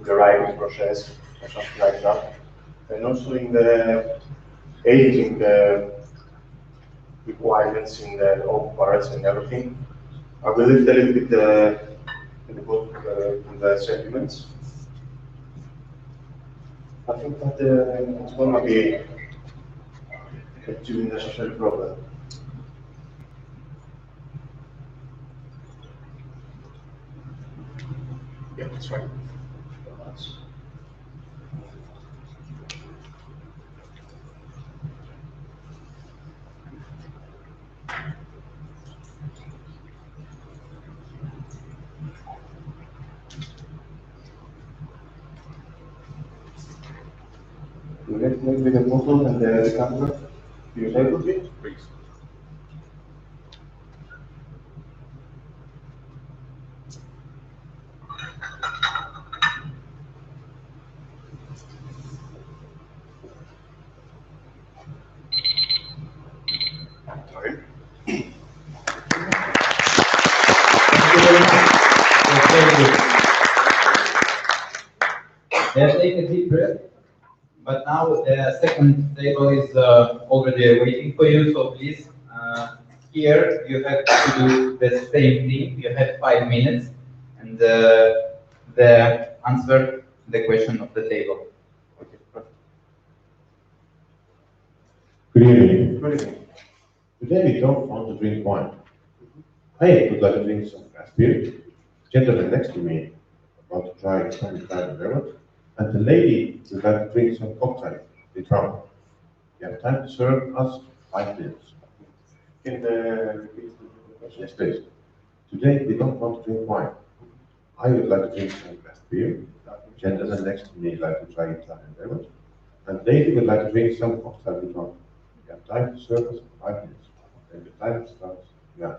the writing process or something like that. And also in the aging requirements in the oak barrels and everything. I will lift a little bit in the book in the sediments. I think that it's going to be a too necessary problem. Yeah, that's right. You let me with the bottle and the camera. Do you take with it? Please. Time. Take a deep breath. But now the second table is already waiting for you, so please, here you have to do the same thing. You have 5 minutes, and the answer the question of the table. Okay, perfect. Good evening. Good evening. Today we don't want to drink wine. I would like to drink some craft beer. Gentleman next to me about to try some kind of beverage, and the lady would like to drink some cocktail with rum. You have time to serve us 5 minutes. Can repeat the question? Yes, please. Today we don't want to drink wine. I would like to drink some craft beer. Gentleman next to me would like to try Italian beverage, and lady would like to drink some cocktail with rum. You have time to serve us 5 minutes. And the time starts now.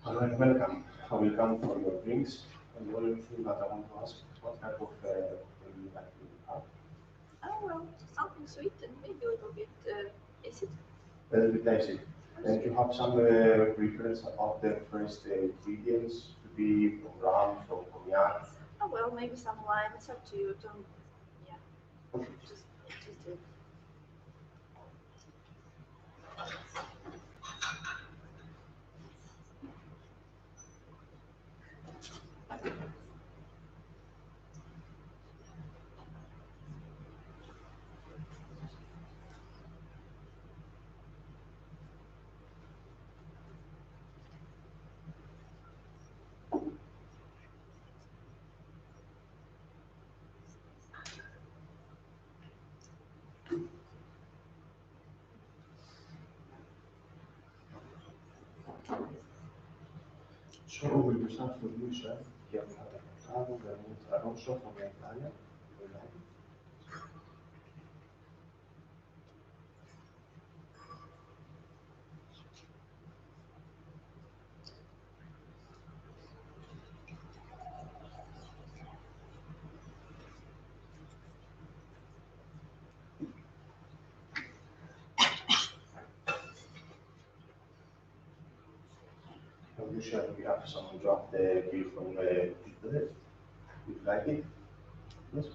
Hello and welcome. I will come for your drinks. And the only thing that I want to ask, what type of would you like to have? Oh, well, something sweet and maybe a little bit acid. A little bit acid. And you have some preference about the first ingredients to be from rum, from cognac? Oh, well, maybe some lime. It's up to you. Don't, yeah. Okay. Just do it. So we will start with you, chef. Here we have a Montano, Vermouth, Rosso from Italia. We like it. So you, chef, we have some draft beer from Italy. We like it. Yes.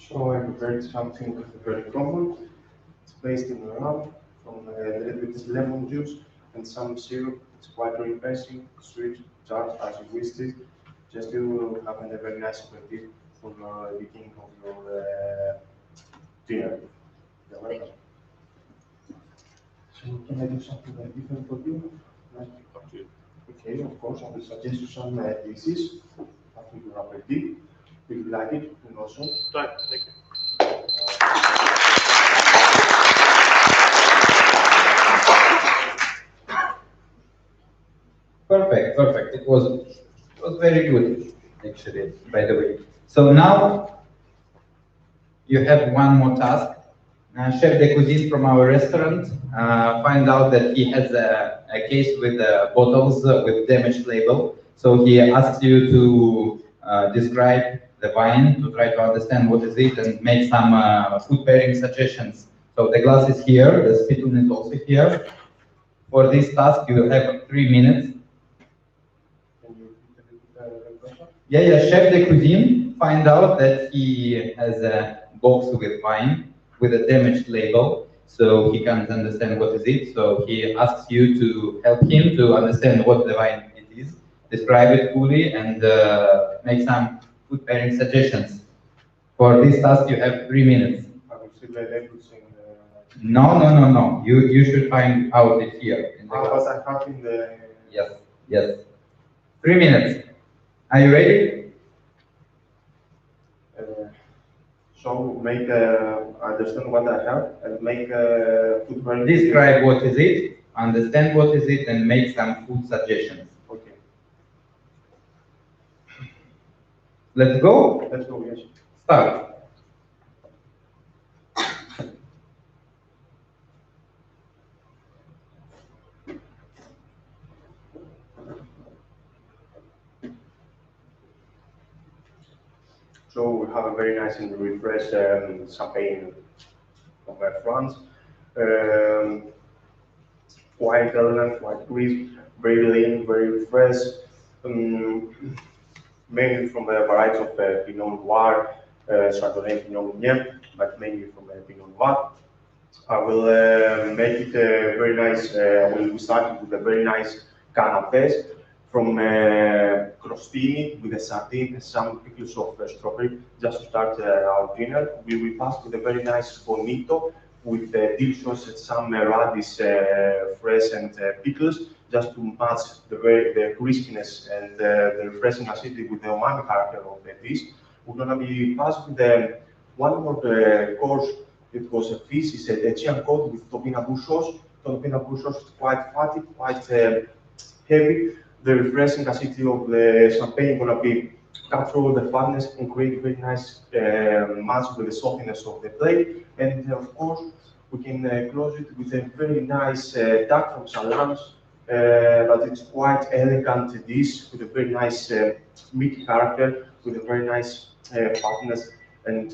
So I prepared something very common. It's based in rum from a little bit lemon juice and some syrup. It's quite refreshing, sweet, tart as you wished it. Just to have a very nice aperitif for the beginning of your dinner. You're welcome. So can I do something different for you? Like, okay, of course, I will suggest you some dishes after your aperitif. If you like it, and also. Right, thank you. Perfect, perfect. It was very good, actually, by the way. So now you have one more task. Chef de cuisine from our restaurant find out that he has a case with bottles with damaged label. So he asks you to describe the wine to try to understand what is it and make some food pairing suggestions. So the glass is here, the spittoon is also here. For this task, you have 3 minutes. Can you repeat the question? Yeah, chef de cuisine find out that he has a box with wine with a damaged label, so he can't understand what is it. So he asks you to help him to understand what the wine it is, describe it fully, and make some food food pairing suggestions. For this task, you have 3 minutes. I will see the labels in No. You should find out it here. In the but class. I have in the. Yes. 3 minutes. Are you ready? So make understand what I have and make food pairing. Describe what is it, understand what is it, and make some food suggestions. Okay. Let's go. Let's go. Yes. Start. So we have a very nice and refreshed champagne from France. Quite elegant, quite crisp, very lean, very fresh. Mainly from a variety of Pinot Noir, Chardonnay, Pinot Meunier, but mainly from Pinot Noir. I will make it very nice. We started with a very nice canapés from crostini with a sardine and some pickles of strawberry just to start our dinner. We will pass with a very nice bonito with delicious and some radish fresh and pickles just to match the crispiness and the refreshing acidity with the umami character of the dish. We're gonna be passed with one more course. It was a fish, it's a Aegean cod with topinambur sauce. Topinambur sauce is quite fatty, quite heavy. The refreshing acidity of the champagne gonna be capture all the fatness and create very nice match with the saltiness of the plate. And of course, we can close it with a very nice duck from Salams, but it's quite elegant dish with a very nice meaty character, with a very nice fatness and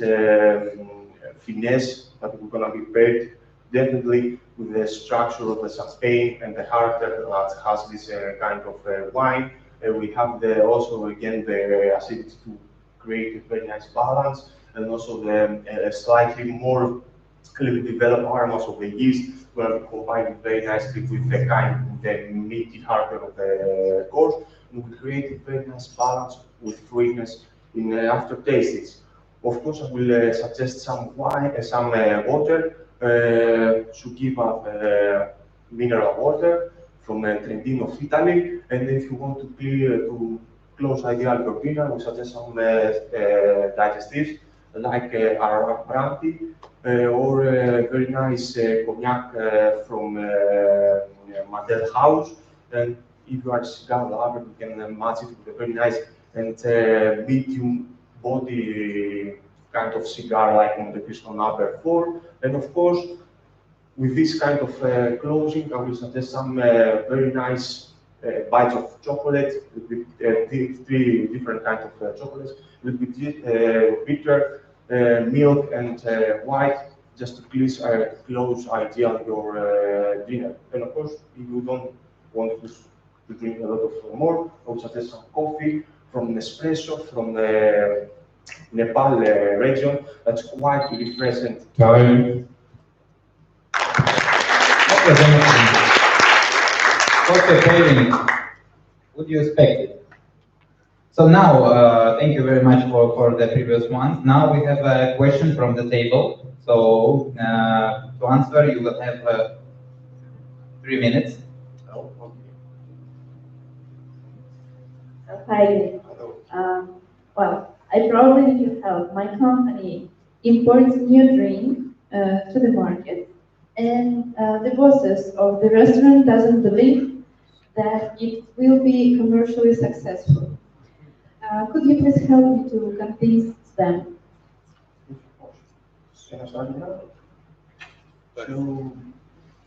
finesse that we're gonna be paired definitely with the structure of the champagne and the character that has this kind of wine. We have also again the acidity to create a very nice balance, and also the slightly more clearly developed aromas of the yeast will be combined very nicely with the meaty character of the course, and we create a very nice balance with sweetness in aftertastes. Of course, I will suggest some wine, some water to give up mineral water from Trentino of Italy. And if you want to close ideal your dinner, we suggest some digestives like Ararat brandy or very nice cognac from Madel House. And if you are a cigar lover, you can match it with a very nice and medium body kind of cigar like Monte Cristo number 4. And of course, with this kind of closing, I will suggest some very nice bites of chocolate, with 3 different kinds of chocolates, a little bit bitter, milk and white, just to close ideal your dinner. And of course, if you don't want to drink a lot of more, I would suggest some coffee from Nespresso, from the Nepal region, that's quite refreshing. Time. Okay, pairing. Would you expect it? So now, thank you very much for the previous ones. Now we have a question from the table. So to answer, you will have 3 minutes. Oh, okay. Hi. Well, I probably need your help. My company imports new drink to the market, and the bosses of the restaurant doesn't believe that it will be commercially successful. Could you please help me to convince them? Can I start now? So,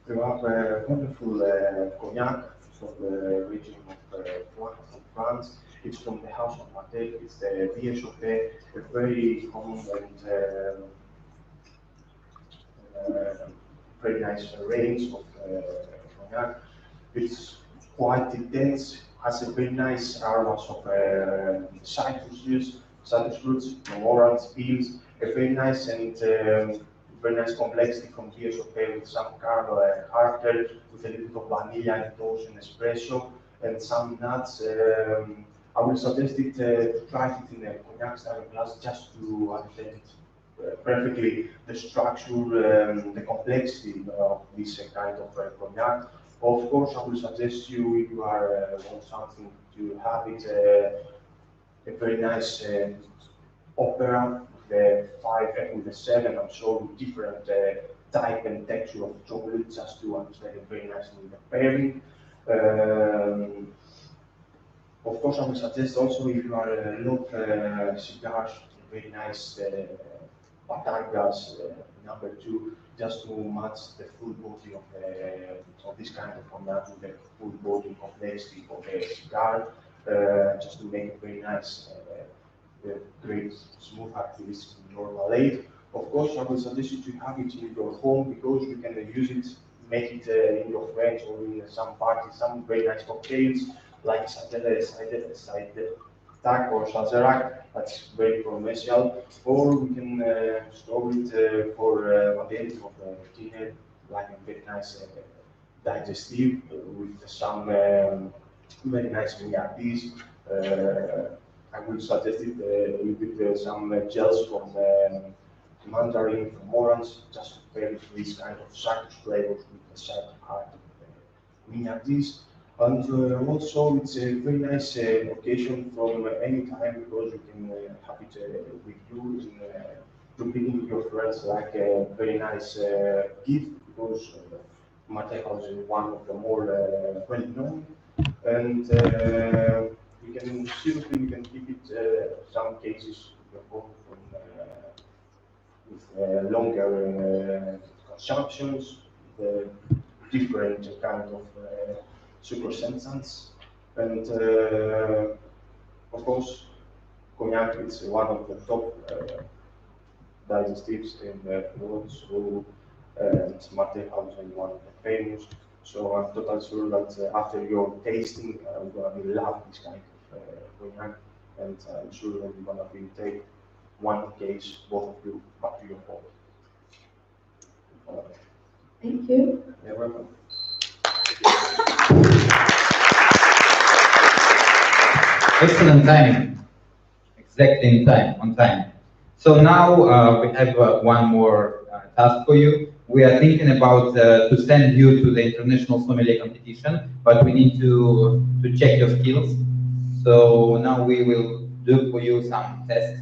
we have a wonderful cognac from the region of France. It's from the house of Matel. It's the VSOP, a very common and very nice range of cognac. It's quite intense, has a very nice aromas of citrus fruits, from orange peels, a very nice and very nice complexity from VSOP with some caramel character, with a little bit of vanilla and toast and espresso, and some nuts I will suggest it to try it in a cognac style glass just to understand perfectly the structure, the complexity of this kind of cognac. Of course, I will suggest you if you are want something to have it a very nice opera with the 5 and with the 7. I'm sure with different type and texture of chocolate just to understand it very nicely with the pairing. Of course, I will suggest also if you are love cigars, very nice Batargas #2, just to match the full body of this kind of cognac with the full body complexity of the cigar, just to make a very nice, great, smooth activist normal aid. Of course, I will suggest you to have it in your home because you can use it, make it in your friends or in some parties, some very nice cocktails like side or Sazerac, that's very commercial, or we can store it for at the end of the dinner, like a very nice digestive with some very nice mignardis. I would suggest it with some gels from mandarin, from orange, just to pair with this kind of citrus flavors with the sharp heart of the mignardis. And also, it's a very nice occasion from any time because you can have it with you to bring your friends like a very nice gift because Mateos is one of the more well known. And you can keep it some cases from, with longer consumptions, different kind of super sense, and of course, cognac is one of the top digestives in the world, so Mate House is one of the famous. So I'm totally sure that after your tasting, you're gonna be love this kind of cognac, and I'm sure that you're gonna be take one case, both of you, back to your home. Thank you. You're welcome. Excellent timing. Exactly in time, on time. So now we have one more task for you. We are thinking about to send you to the international sommelier competition, but we need to check your skills. So now we will do for you some tests.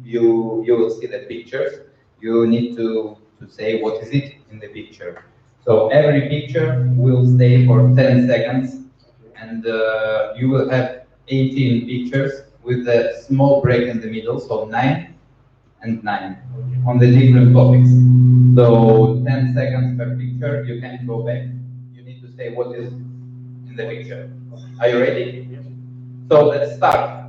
You will see the pictures. You need to say what is it in the picture. So every picture will stay for 10 seconds, and you will have 18 pictures with a small break in the middle, so 9 and 9 on the different topics. So 10 seconds per picture, you can go back. You need to say what is in the picture. Are you ready? Yes. So let's start.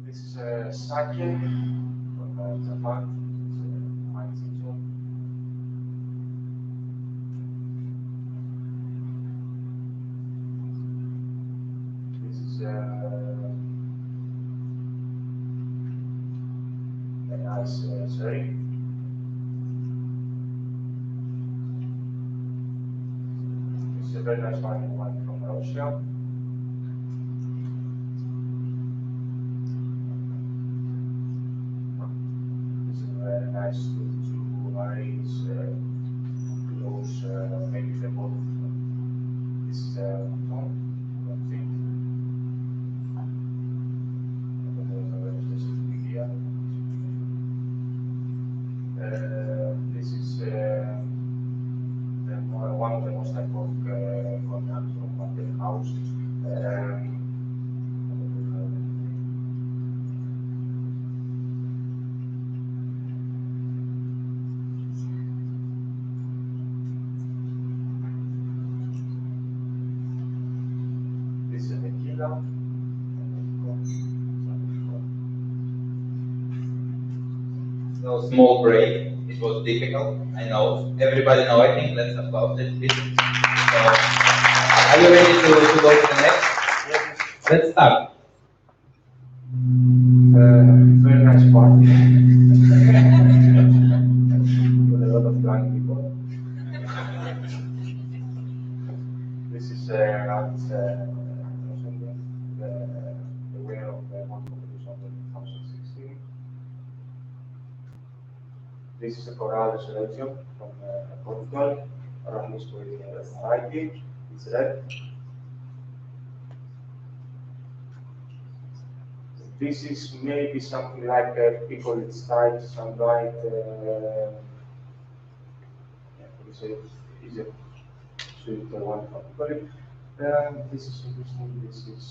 This is sake from Japan. It's wine season. This is a nice sherry. This is a very nice wine from Russia. This is very nice to arrange close, maybe the both. This is a tone, I think. This is one of the most iconic cognac from the house. This is a tequila. So small break. It was difficult. I know. Everybody know. I think let's applaud it. So, are you ready to go to the next? Yes. Let's start. Very party with a lot of young people. This is Alex the winner of the one competition of 2016. This is a Corral selection from Portugal, around history variety. It's red. This is maybe something like pickle style, some light. Is a sweet one from Italy. This is interesting. This is.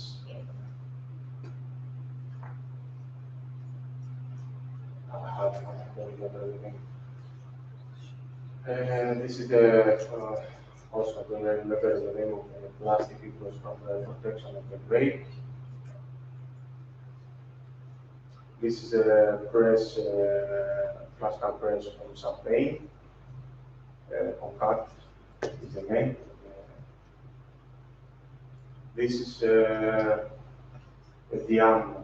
This is the also I don't remember the name of the plastic. It was from the protection of the grape. This is a press, classical press from Champagne. Concat is the name. This is a Diam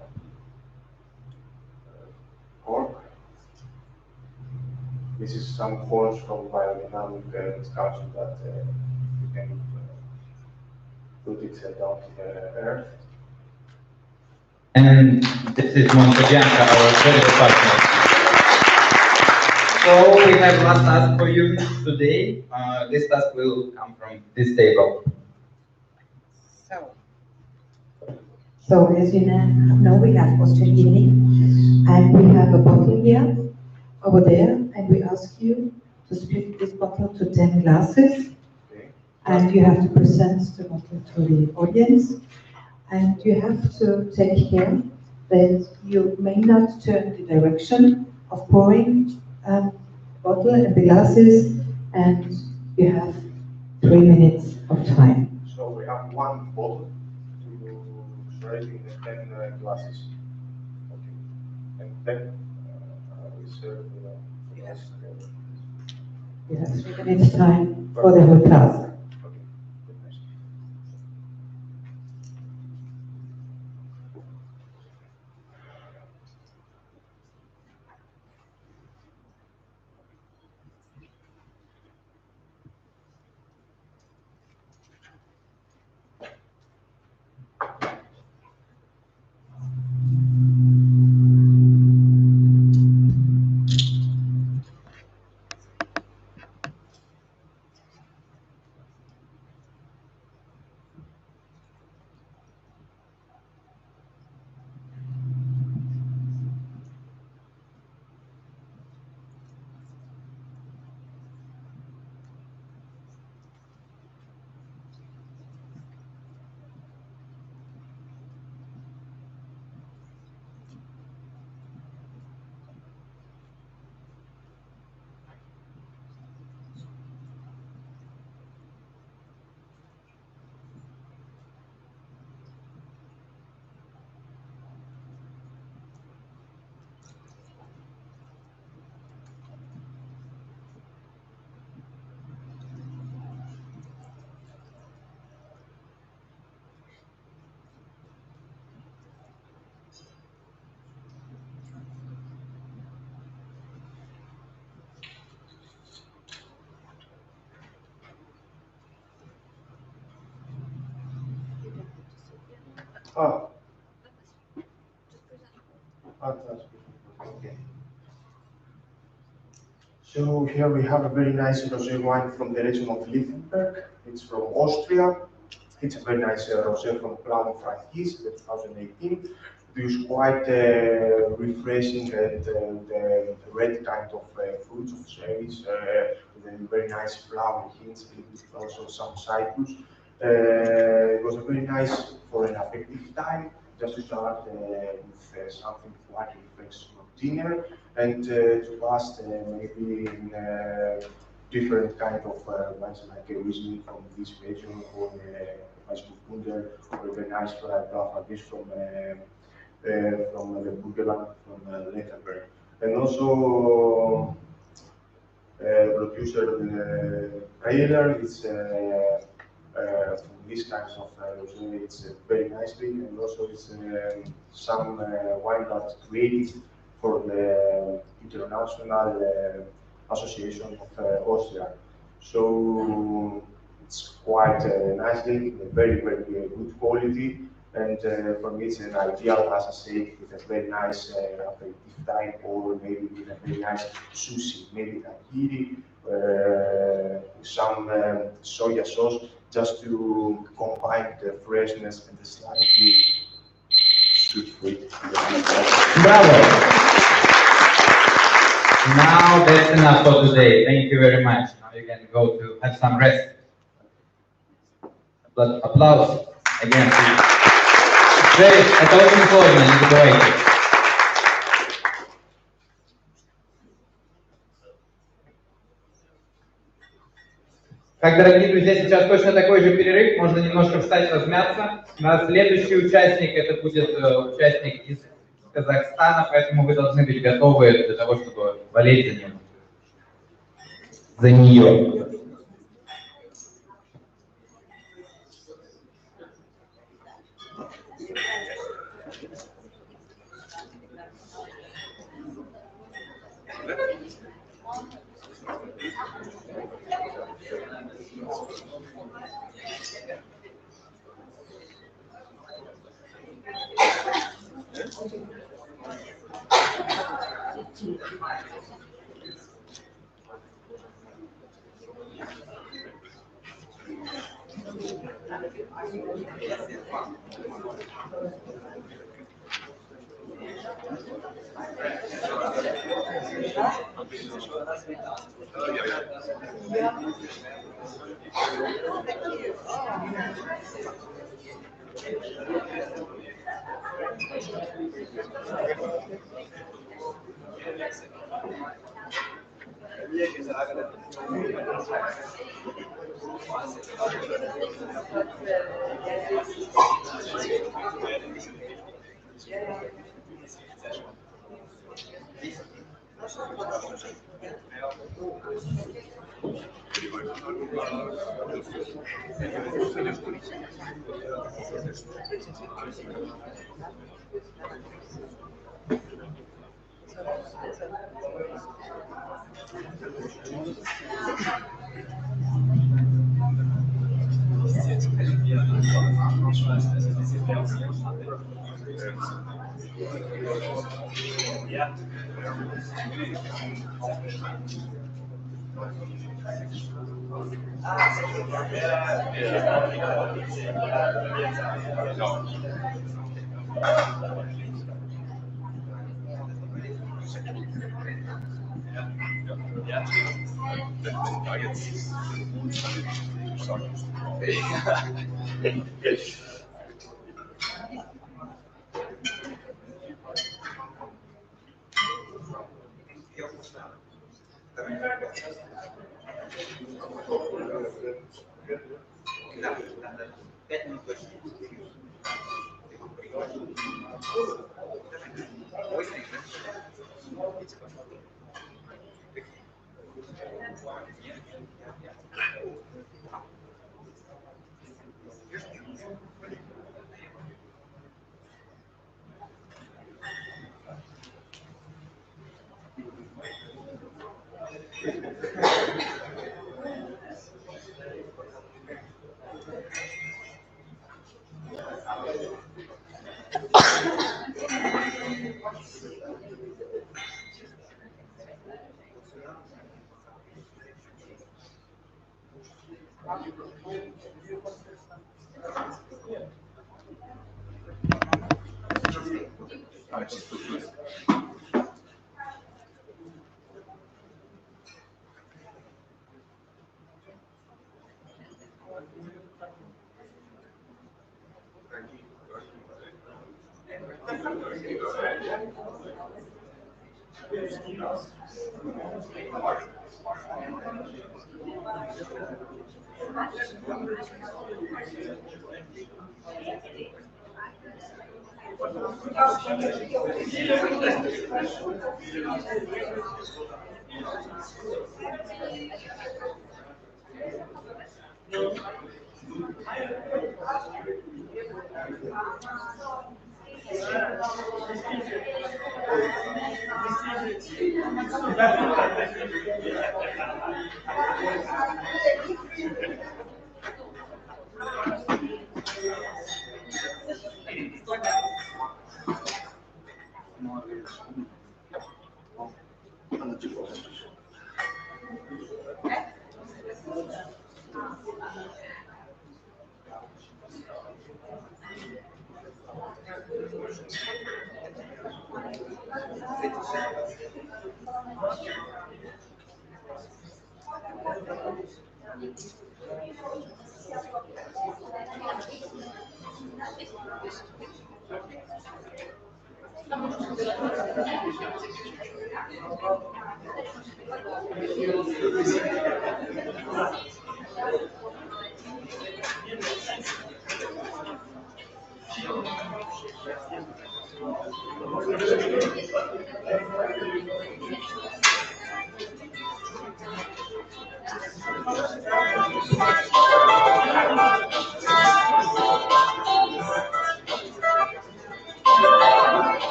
cork. This is some force from biodynamic discussion that you can put it down to the earth. And this is Montebianca, our credible partner. So we have last task for you today. This task will come from this table. So as you know, we have Austrian evening, and we have a bottle here, over there, and we ask you to split this bottle to 10 glasses, and you have to present the bottle to the audience, and you have to take care that you may not turn the direction of pouring the bottle and the glasses, and you have 3 minutes of time. So we have one bottle to serve in the 10 glasses. Okay. And then we serve the rest. You have 3 minutes time for the whole task. Okay. Goodness. Ah. Fantastic. Okay. So here we have a very nice rosé wine from the region of Lichtenberg. It's from Austria. It's a very nice rosé from Cloud of Frankies, 2018. It is quite refreshing and the red kind of fruits of cherries, with a very nice flowery hints, also some citrus. It was a very nice for an affective time, just to start with something quite refreshing for dinner, and to last maybe in different kind of wines like a Riesling from this region, or Weissburgunder, or a very nice Graffish from the Burgenland, from Lichtenberg. And also producer trailer is from these kinds of rosé. It's very nicely, and also it's some wine that's created for the International Association of Austria. So it's quite nicely, very, very good quality. And for me, it's an ideal, as I say, with a very nice aperitif time, or maybe with a very nice sushi, maybe nigiri, some soya sauce, just to combine the freshness and the slightly sweet. Bravo! Now that's enough for today. Thank you very much. Now you can go to have some rest. But applause again. Это очень сложно, не забывайте. Так, дорогие друзья, сейчас точно такой же перерыв, можно немножко встать, размяться. У нас следующий участник, это будет участник из Казахстана, поэтому вы должны быть готовы для того, чтобы болеть за него. За нее.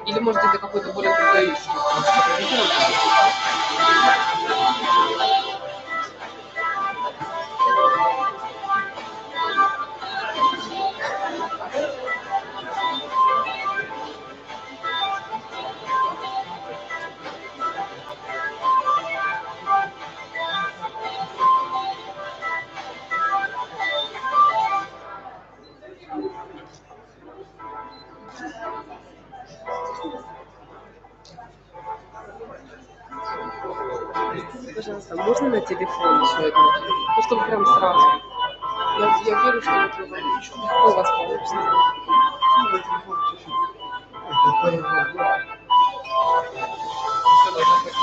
Или, может, это какой-то более крутой. Пожалуйста, можно на телефон все это? Ну, чтобы прям сразу. Я верю, что вот легко у вас получится. Ну, на телефон чуть-чуть. Все должно быть.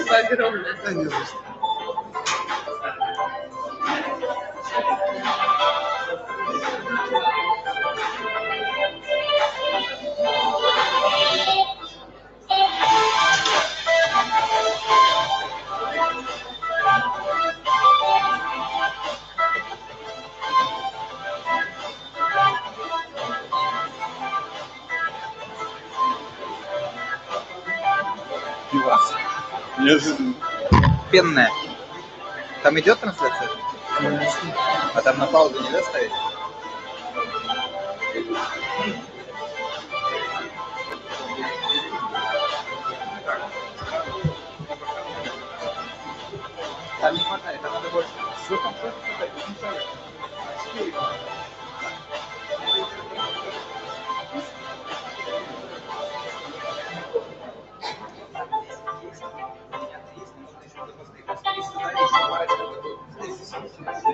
Спасибо огромное. Неожиданно. Пенная. Там идет трансляция? А там на паузу нельзя ставить? Там не хватает, там надо больше. Что там?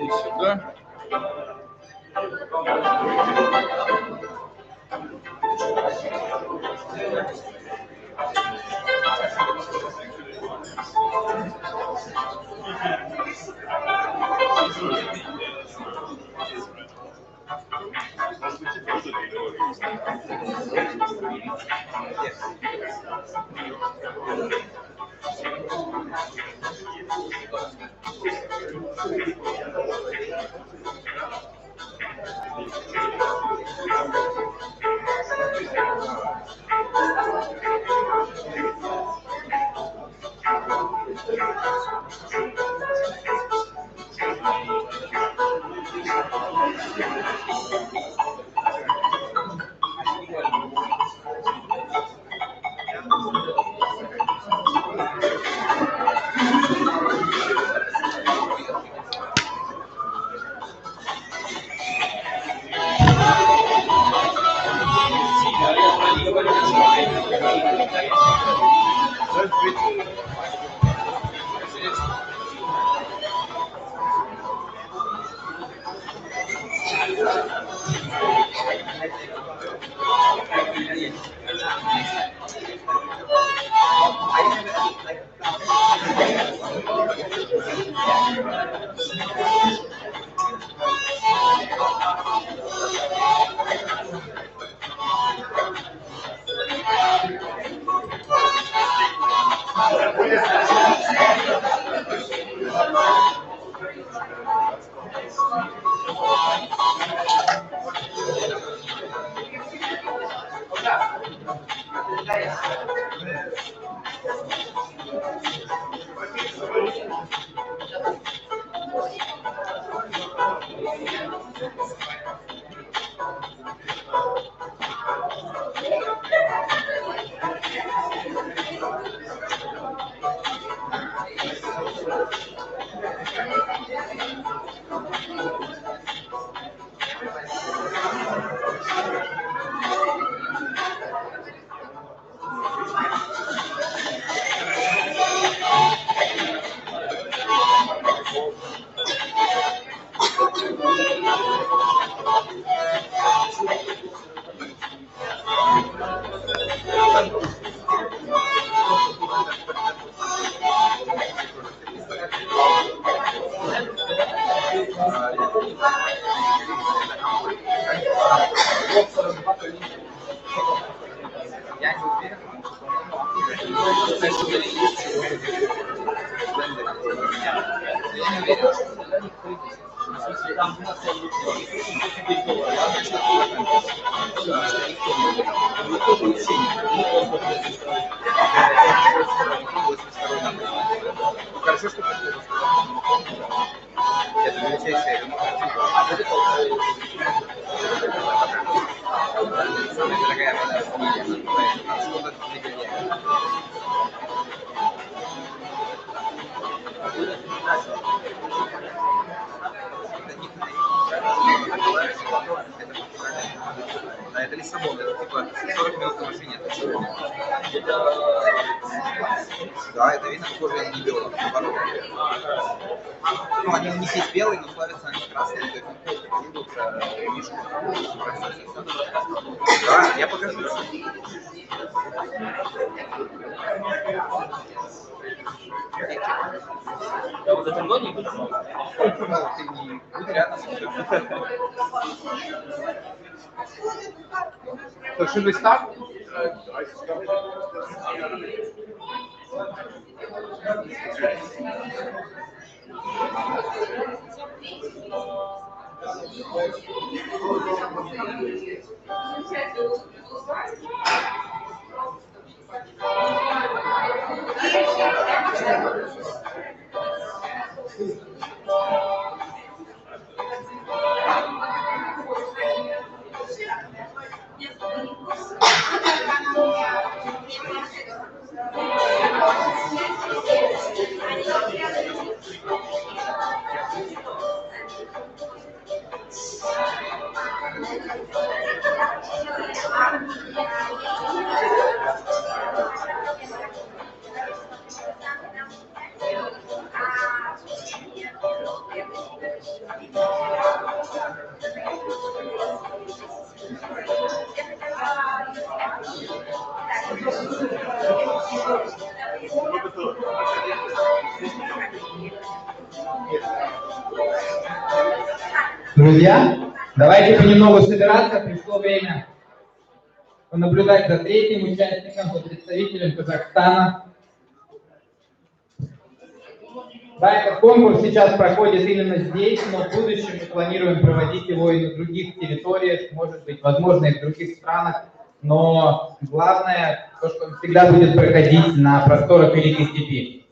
Сюда. Да, это Лиссабон, это типа 40 минут на машине от отсюда. Да, это видно, кожа не белая, наоборот. Ну, они у них есть белые, но славятся они красные, то есть они идут вишку. Да, я покажу. Вот это многие будут. Ну, ты не будь рядом. So should we start? Друзья, давайте понемногу собираться, пришло время понаблюдать за третьим участником, за представителем Казахстана. Да, этот конкурс сейчас проходит именно здесь, но в будущем мы планируем проводить его и на других территориях, может быть, возможно, и в других странах. Но главное, то, что он всегда будет проходить на просторах Великой Степи.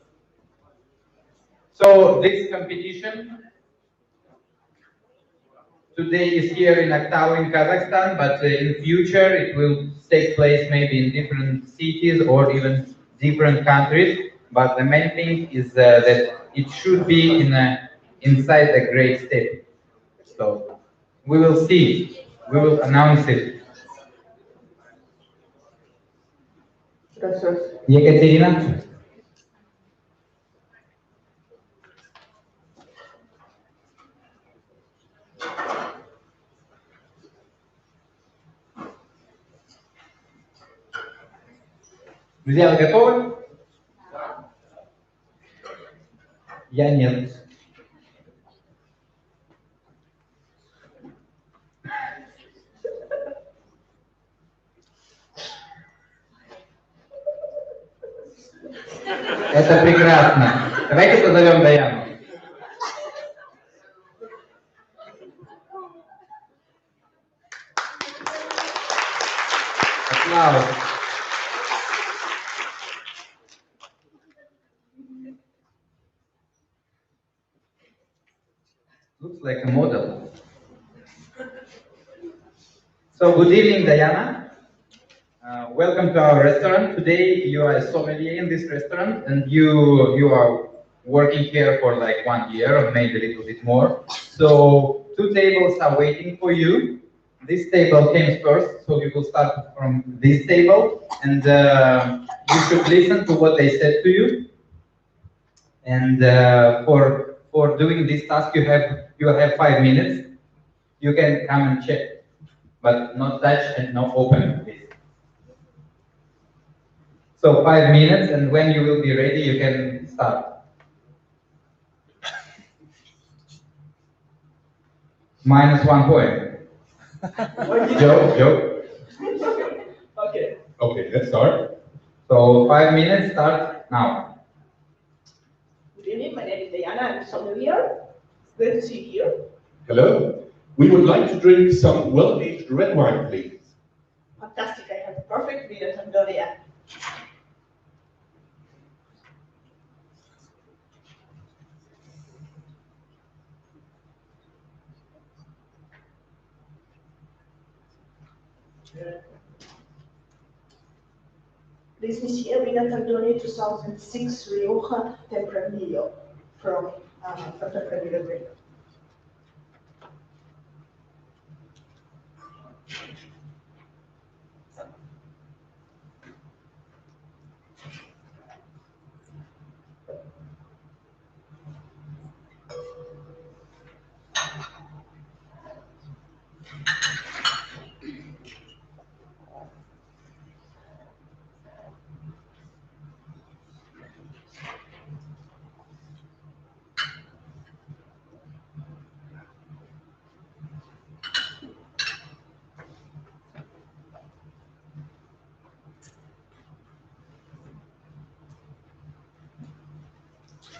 So, this competition today is here in Aktau in Kazakhstan, but in future it will take place maybe in different cities or even different countries. But the main thing is that it should be inside the Great Steppe. So we will see. We will announce it. Екатерина. Друзья, вы готовы? Я нет. Это прекрасно. Давайте позовем Даяну. Аплодисменты. Looks like a model. So good evening, Diana. Welcome to our restaurant. Today you are a sommelier in this restaurant, and you are working here for like 1 year or maybe a little bit more. So 2 tables are waiting for you. This table came first, so we will start from this table, and you should listen to what they said to you. And for doing this task, you will have 5 minutes. You can come and check, but not touch and not open, please. So 5 minutes, and when you will be ready, you can start. -1 point. Joke. Okay, let's start. So 5 minutes, start now. Good evening, my name is Diana, I'm a sommelier. It's great to see you here. Hello. We would like to drink some well-aged red wine, please. Fantastic, I have perfect Vino Tandoria. This is here Vino Tandoria 2006 Rioja Tempranillo from Tempranillo grape.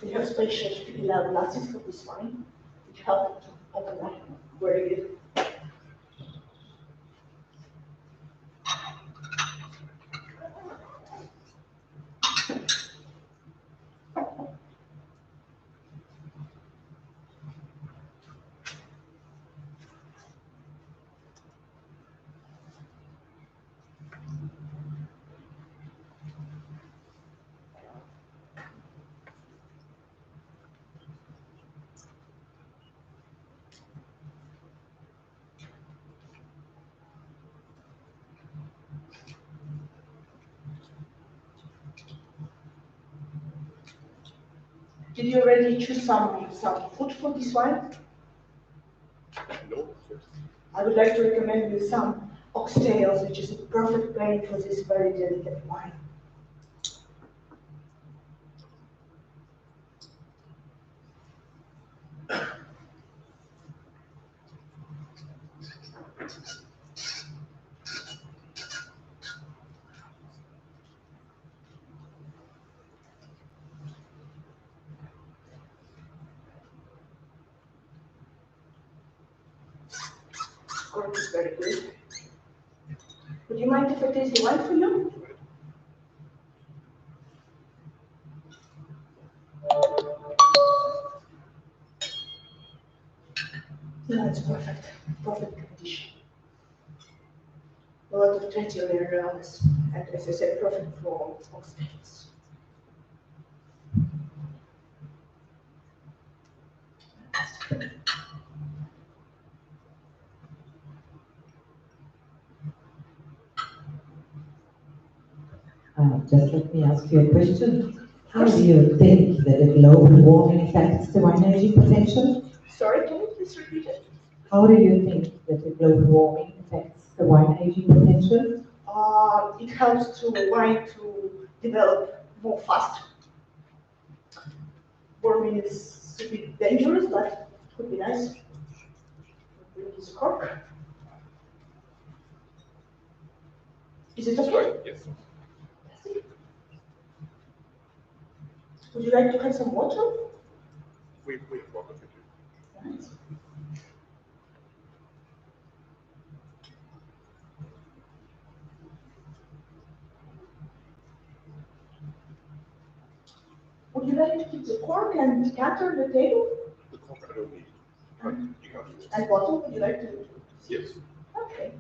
We have special filial glasses for this wine, which help to open up very good. Did you already choose some food for this wine? No. I would like to recommend you some oxtails, which is a perfect blend for this very delicate wine. Is very good. Would you mind if I taste the wine for you? No, it's perfect. Perfect condition. A lot of traditional aromas, and as I said, perfect for oxtails. Just let me ask you a question. How do you think that the global warming affects the wine energy potential? Sorry, can you please repeat it? How do you think that the global warming affects the wine aging potential? It helps to wine to develop more fast. Warming is a bit dangerous, but it could be nice. Use cork. Is it okay? Yes. Would you like to have some water? We have water, thank you. Nice. Would you like to keep the cork and decanter on the table? The cork I don't need. But you can use it. And bottle, would you like to? Yes. Okay.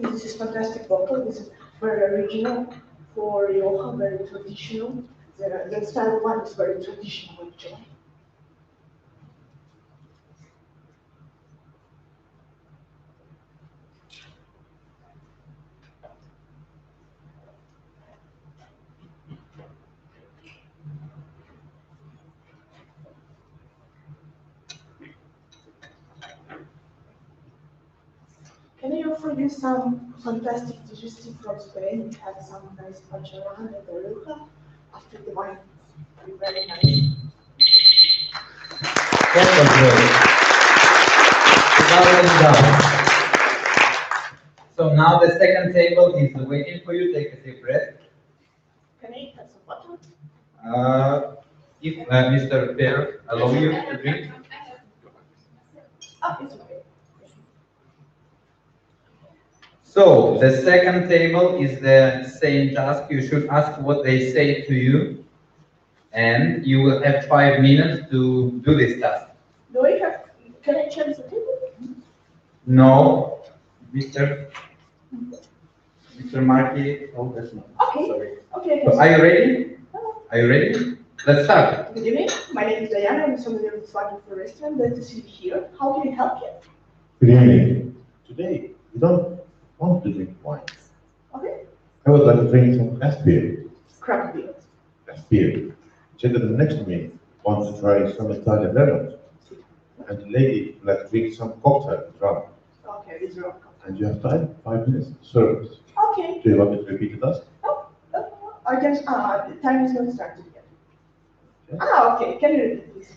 This is fantastic bottle. This is very original for Rioja, very traditional. The style of wine is very traditional actually. Can I offer you some fantastic digestive from Spain? We have some nice pacharan and Rioja after the wine. Very nice. That was great. Well done. So now the second table is waiting for you. Take a deep breath. Can I have some water? If Mr. Pear allow you to drink. Oh, it's okay. So the second table is the same task. You should ask what they say to you, and you will have 5 minutes to do this task. Do I have, can I change the table? No, Mr. Markey. Oh, that's not. Okay. Sorry. Okay. So are you ready? Are you ready? Let's start. Good evening. My name is Diana. I'm a sommelier of the restaurant. Glad to see you here. How can I help you? Good evening. Today, we don't want to drink wine. Okay. I would like to drink some craft beer. Craft beer. Craft beer. Gentleman next to me wants to try some Italian lemon. And the lady would like to drink some cocktail rum. Okay, it's wrong. And you have time? 5 minutes. Service. Okay. Do you want me to repeat the task? I guess, the time is not started yet. Ah, okay. Can you repeat, please?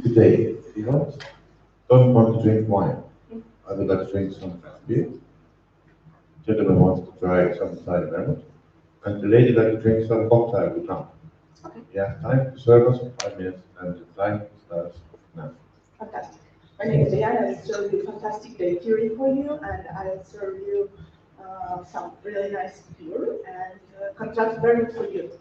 Today, we don't want to drink wine. I would like to drink some craft beer. Gentleman wants to try some Italian lemon. And the lady like to drink some cocktail with rum. Okay. You have time to serve us 5 minutes, and the time starts now. Fantastic. My name is Diana. I'll serve you fantastic daiquiri for you, and I'll serve you some really nice beer and contrast vermouth for you.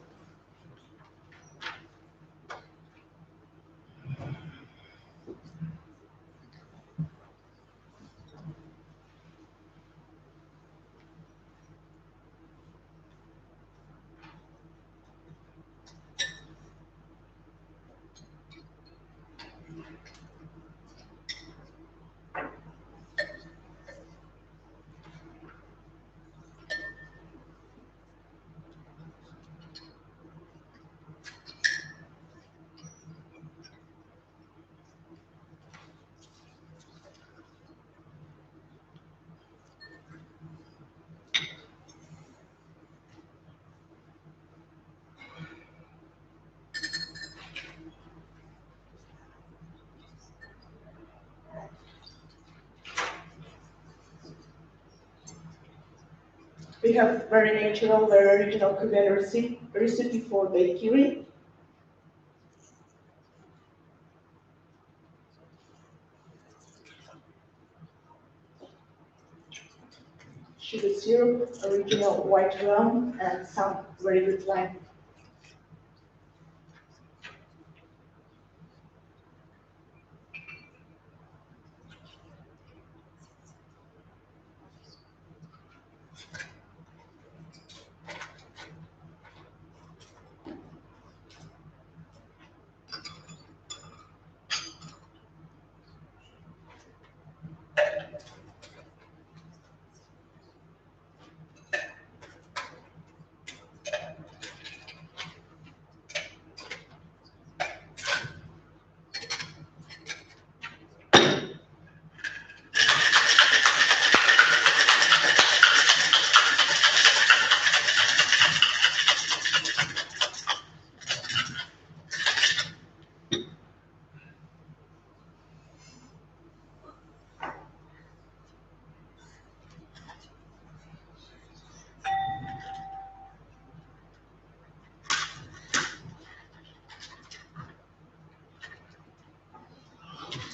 We have very natural, very original Cuban recipe for daiquiri. Sugar syrup, original white rum, and some very good wine.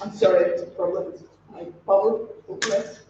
I'm sorry, it's a problem with my power focus.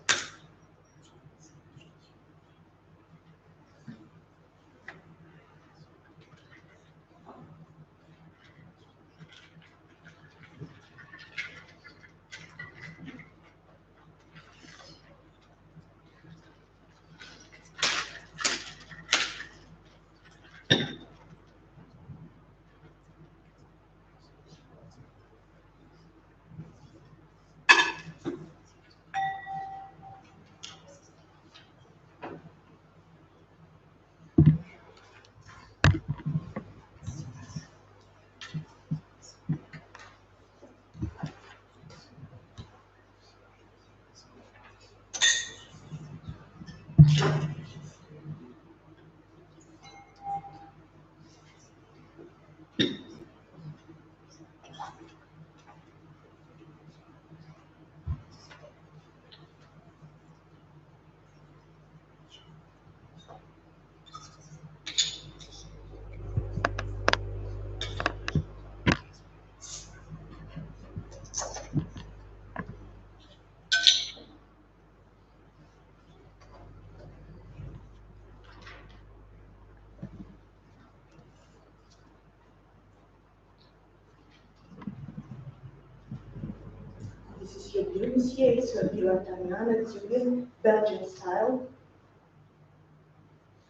you, Monsieur. It's a D'Artagnan, it's a real Belgian style.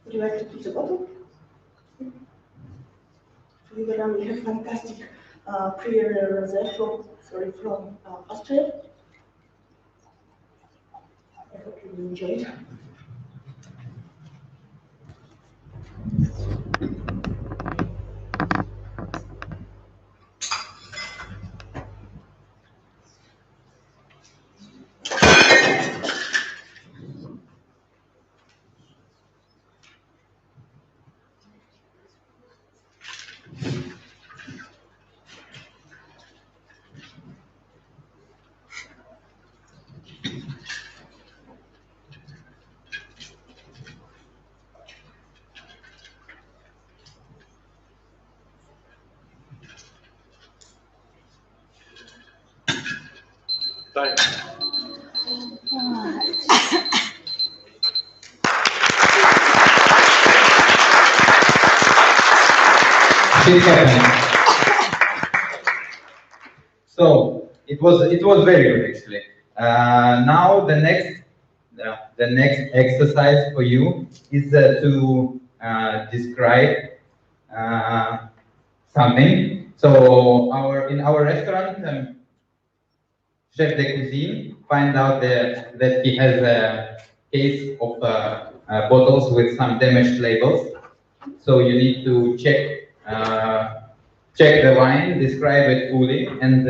Would you like to put the bottle? We have fantastic Prier rosé from Austria. I hope you enjoyed. So it was very good actually. Now the next exercise for you is to describe something. So in our restaurant, chef de cuisine find out that he has a case of bottles with some damaged labels. So you need to check the wine, describe it fully, and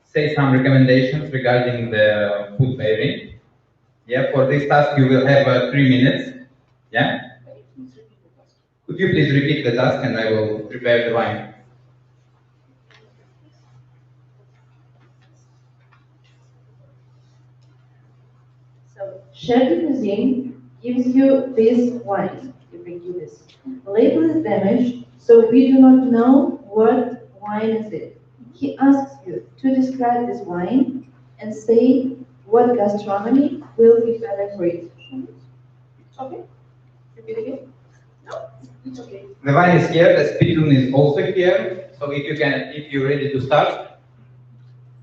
say some recommendations regarding the food pairing. Yeah, for this task you will have 3 minutes. Yeah. Could you please repeat the task and I will prepare the wine. So, chef de cuisine gives you this wine. He brings you this. The label is damaged, so we do not know what wine is it. He asks you to describe this wine and say what gastronomy will be better for it. Okay. Repeat again. No, it's okay. The wine is here. The spittoon is also here. So if you're ready to start,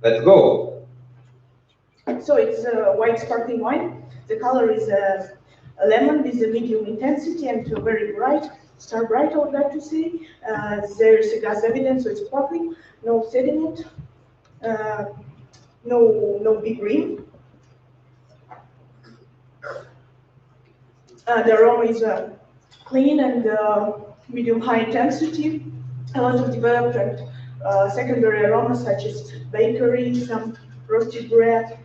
let's go. So it's a white sparkling wine. The color is a lemon with a medium intensity and very bright, star bright, I would like to say. There is a gas evidence, so it's sparkling, no sediment, no big rim. The aroma is clean and medium high intensity. A lot of developed and secondary aromas such as bakery, some roasted bread,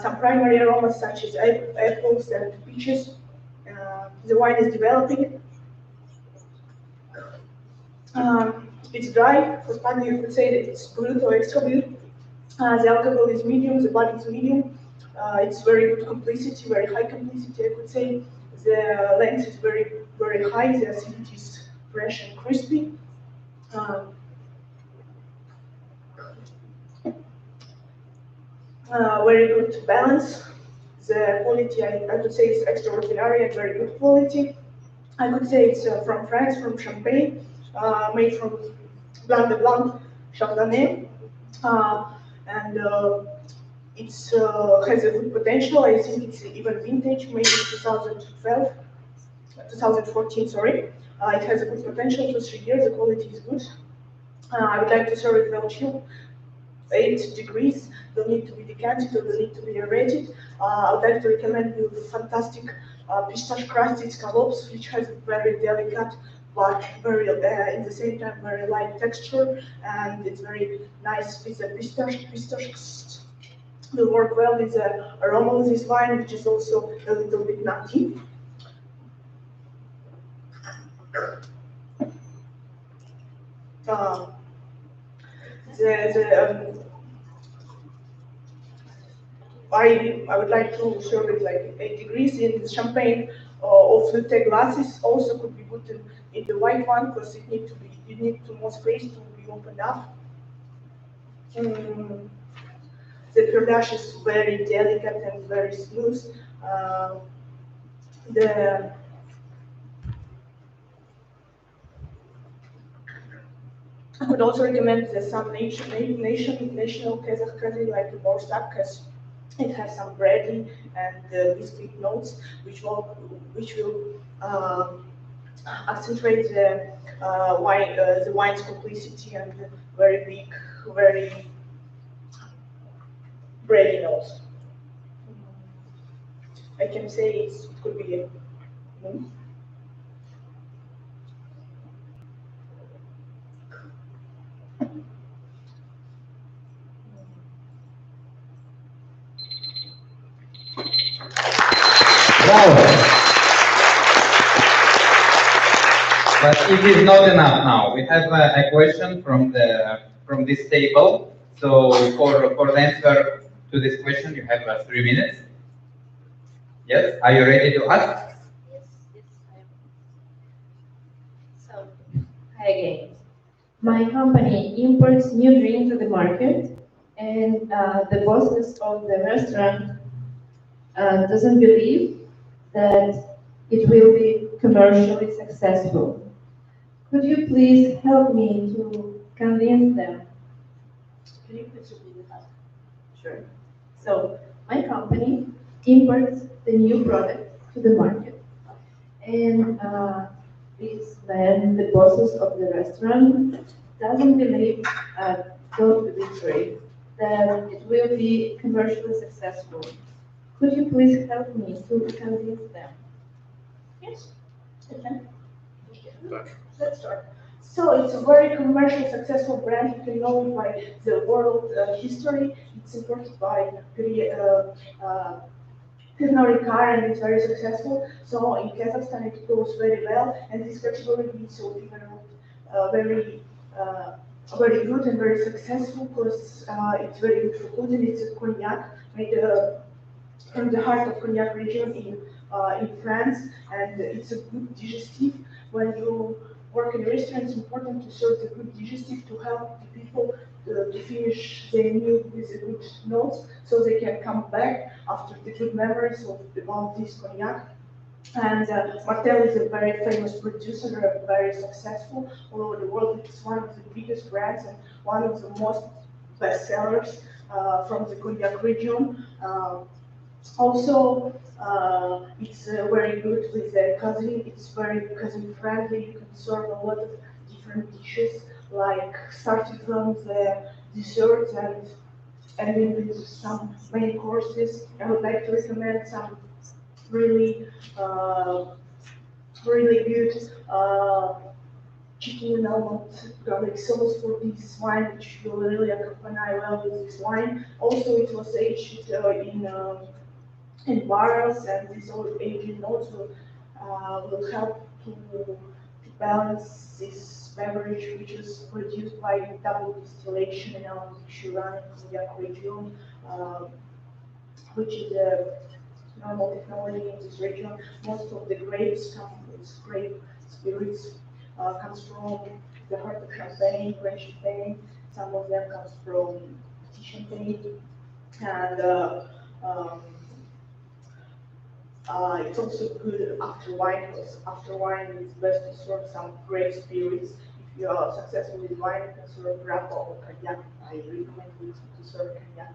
some primary aromas such as apples and peaches. The wine is developing. It's dry. For sparkling, you could say that it's brut or extra brut. The alcohol is medium, the body is medium. It's very good complicity, very high complicity, I could say. The length is very, very high. The acidity is fresh and crispy. Very good balance. The quality, I could say, is extraordinary and very good quality. I could say it's from France, from Champagne, made from Blanc de Blanc, Chardonnay, and it has a good potential. I think it's even vintage, maybe 2012, 2014, sorry. It has a good potential, 2-3 years, the quality is good. I would like to serve it well chilled, 8 degrees, don't need to be decanted or don't need to be aerated. I would like to recommend you fantastic pistache crusted scallops, which has very delicate but very, in the same time, very light texture, and it's very nice with the pistache. Pistache will work well with the aroma of this wine, which is also a little bit nutty. I would like to serve it like 8 degrees in champagne or flute glasses. Also could be put in the white one because it need more space to be opened up. The perdash is very delicate and very smooth. I would also recommend some national Kazakh cuisine like the borstak, because it has some bready and biscuit notes, which will accentuate the wine's complicity and the very big, very bready notes. I can say it could be a But it is not enough now. We have a question from this table. So for the answer to this question, you have 3 minutes. Yes, are you ready to ask? Yes, I am. So, hi again. My company imports new drink to the market, and the bosses of the restaurant doesn't believe that it will be commercially successful. Could you please help me to convince them? Can you please repeat that? Sure. So, my company imports the new product to the market, and this when the bosses of the restaurant doesn't believe, don't believe, sorry, that it will be commercially successful. Could you please help me to convince them? Yes, I can. Let's start. So it's a very commercially successful brand. You can know it by the world history. It's imported by Pernod car, and it's very successful. So in Kazakhstan it goes very well, and this category is so very good and very successful because it's very good for food, and it's a cognac made from the heart of cognac region in France, and it's a good digestive. When you work in a restaurant, it's important to serve the good digestive to help the people to finish their meal with the good notes, so they can come back after the good memories about this cognac. And Martel is a very famous producer, very successful all over the world. It's one of the biggest brands and one of the most best sellers from the cognac region. Also, it's very good with the cuisine. It's very cuisine friendly. You can serve a lot of different dishes, like starting from the desserts and ending with some main courses. I would like to recommend some really, really good chicken and almond garlic sauce for this wine, which will really accompany well with this wine. Also, it was aged in barrels, and these old aging notes will help to balance this beverage, which is produced by double distillation in our Shiran cognac region, which is a normal technology in this region. Most of the grapes come with grape spirits, comes from the heart of Champagne, French Champagne. Some of them comes from Champagne, and it's also good after wine, because after wine it's best to serve some grape spirits. If you are successful with wine, you can serve grappa or cognac. I recommend you to serve cognac.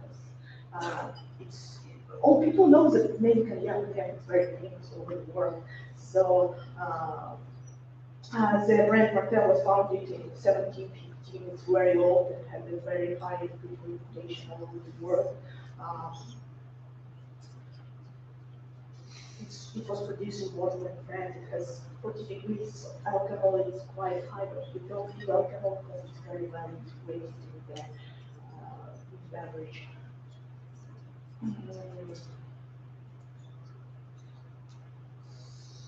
All people know that maybe cognac is very famous over the world. So the brand Martel was founded in 1715. It's very old and had a very high good reputation all over the world. It was produced in water in France. It has 40 degrees alcohol. It's quite high, but we don't feel alcohol because it's very well integrated with the beverage.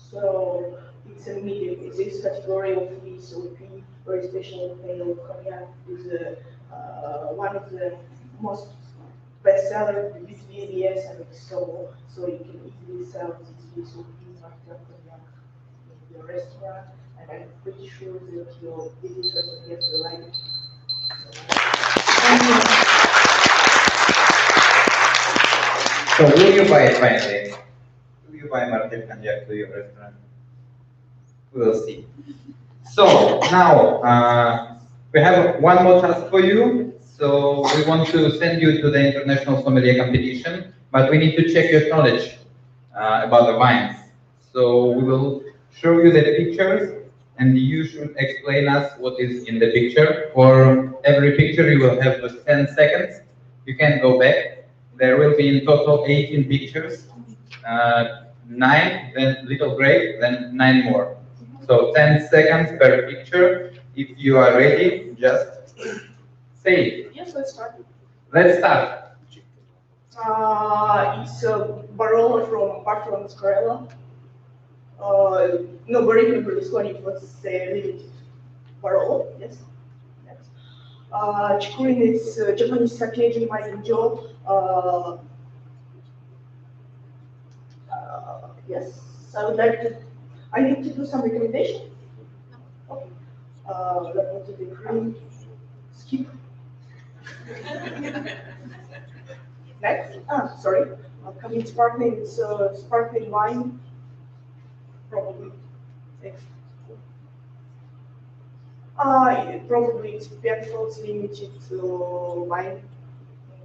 So it's a medium. It's this category of VSOP, very special pale cognac, is one of the most bestseller with VBS, and it's so you can easily sell this VSOP Martel cognac in your restaurant, and I'm pretty sure that your visitors will get to like it. So will you buy it finally? Will you buy Martel cognac to your restaurant? We will see. So now We have one more task for you. So we want to send you to the International Sommelier competition, but we need to check your knowledge about the wines. So we will show you the pictures, and you should explain us what is in the picture. For every picture, you will have 10 seconds. You can go back. There will be in total 18 pictures, 9, then little break, then 9 more. So 10 seconds per picture. If you are ready, just say it. Yes, let's start. Let's start. It's a Barolo from Barcelona Scarella. No, Barrique Berlusconi, it was limited Barolo, yes. Next. Chikurin is Japanese sake made in Jo. Yes, I would like to. I need to do some recommendation. Okay. Let me do the green. Skip. Next. Sorry. Coming sparkling. It's sparkling wine. Probably. Next. Probably it's Piedfield's limited wine.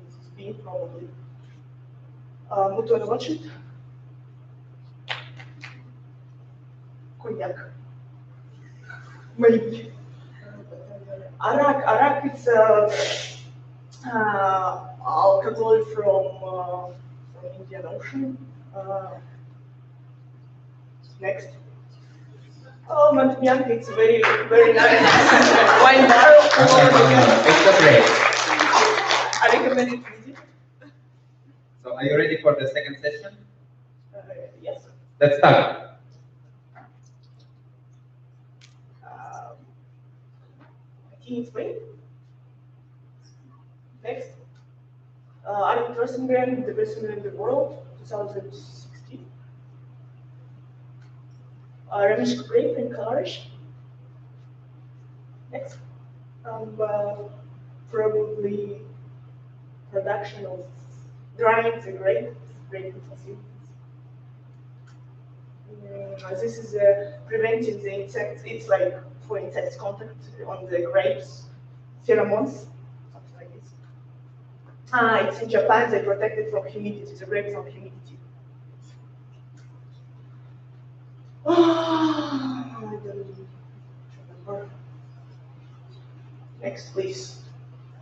It's beer, probably. Mutual watchet. Cognac. Maybe. Arak, it's alcohol from Indian Ocean. Next. Oh, Montebianco, it's very, very nice wine barrel. It's okay. I recommend it visit. So are you ready for the second session? Yes. Let's start. It's free. Next. I'm Rosenberg, the best singer in the world, 2016. Remish grape and colors. Next. Probably production of drying the grape facilities. This is preventing the insects. It's like for insects contact on the grapes, pheromones, something like this. It's in Japan. They protect it from humidity. The grape from humidity. I don't remember. Next, please.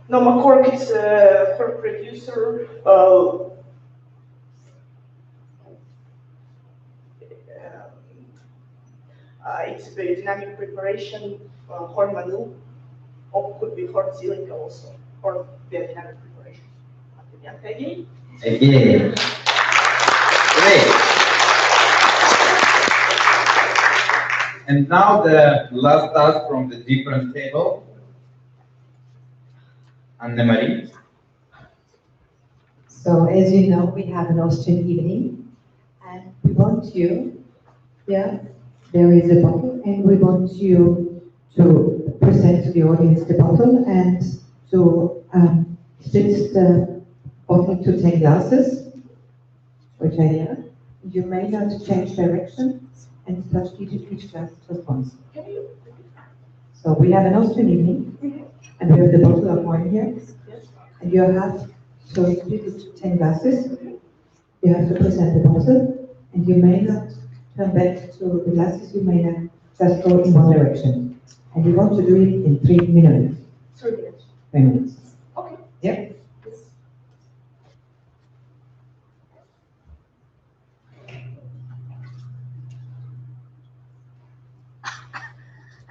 No, McCork is a cork producer. It's a very dynamic preparation, horn manu, or could be horn silica also, or very dynamic preparation. Again. Again. Great. And now the last task from the different table. Anne-Marie. So as you know, we have an Austrian evening, and we want you, there is a bottle, and we want you to present to the audience the bottle and to split the bottle to 10 glasses, which are here. You may not change direction and touch each glass just once. So we have an Austrian evening, and we have the bottle of wine here, and you have to split it to 10 glasses. You have to present the bottle, and you may not turn back to the glasses, you may not just go in one direction. And we want to do it in 3 minutes. 3 minutes. 3 minutes. Okay. Yeah?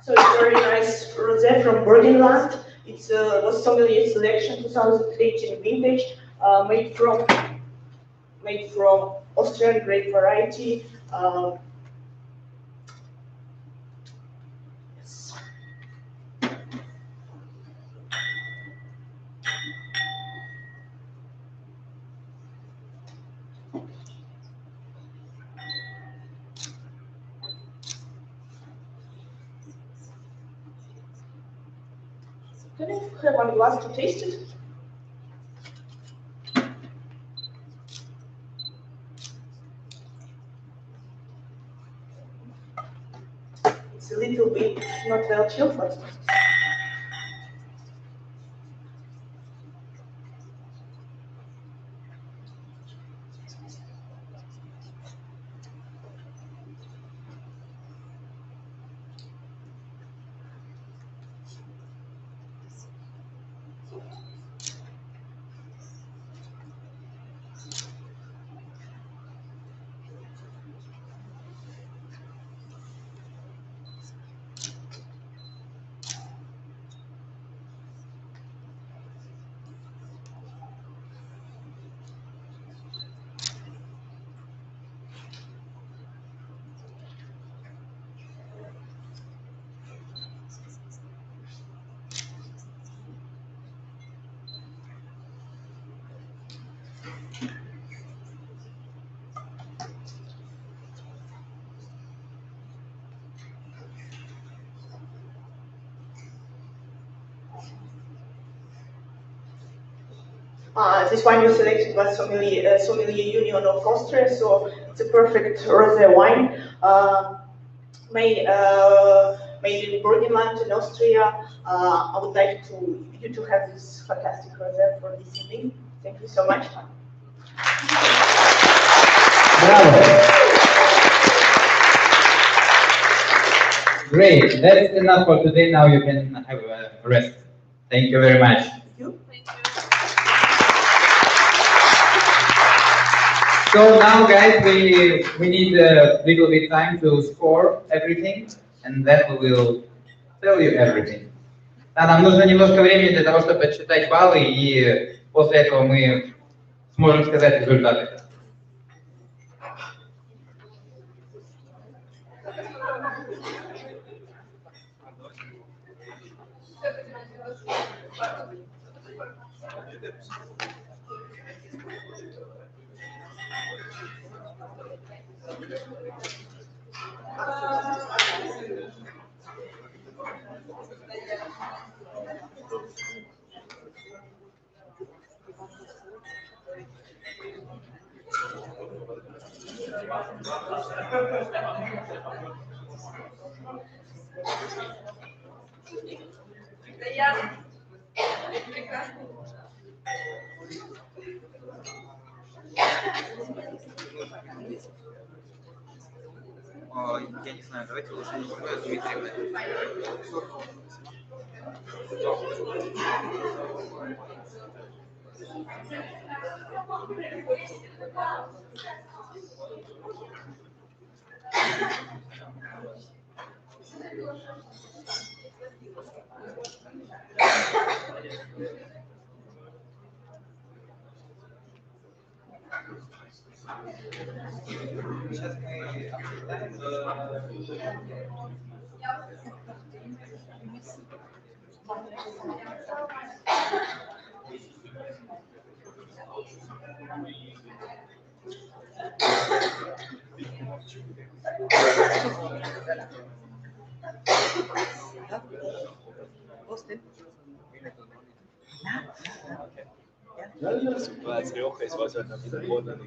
So it's very nice rosé from Burgenland. It's was Sommelier selection 2018 vintage, made from Austrian grape variety. Yes. Can I have one glass to taste it? It's a little bit not well chilled, but This wine was selected by Sommelier Union of Austria, so it's a perfect rosé wine. Made in Burgenland in Austria. I would like you to have this fantastic rosé for this evening. Thank you so much. Bravo. Great, that's enough for today. Now you can have a rest. Thank you very much. Thank you. So now, guys, we need a little bit time to score everything, and then we will tell you everything. Да, нам нужно немножко времени для того, чтобы подсчитать баллы, и после этого мы сможем сказать результаты. Я не знаю, давайте лучше называю Дмитриевна. Сейчас мы Als Rioja ist was halt wieder geworden.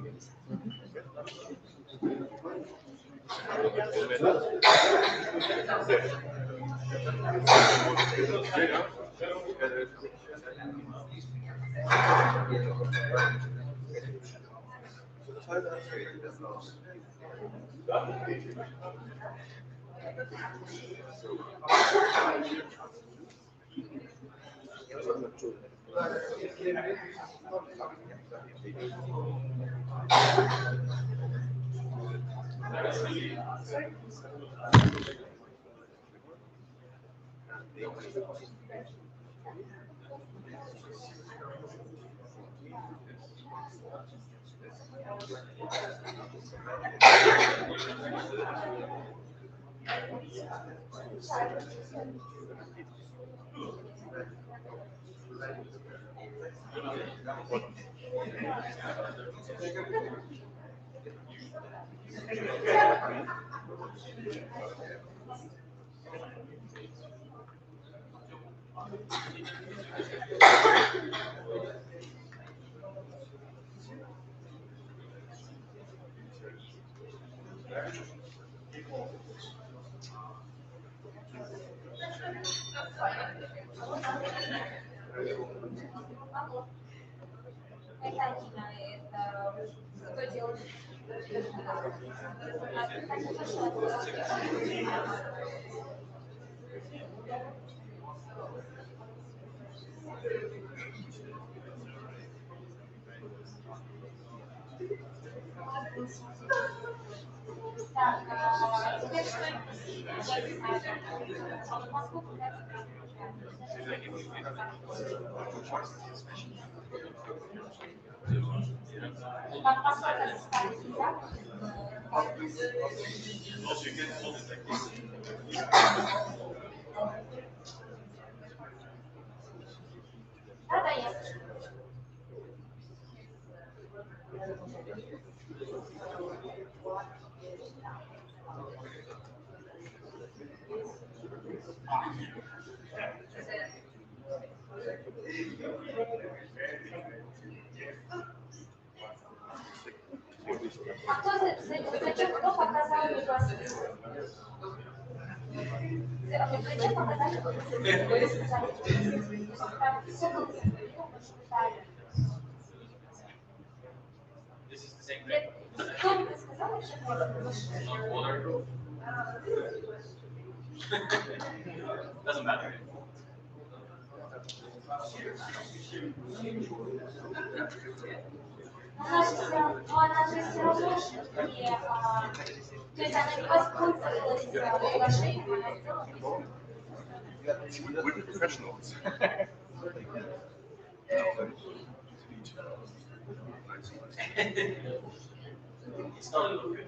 Doesn't matter. Она же все равно, то есть она не воспользовалась приглашением, она сделала. We're professionals. It's not a little bit.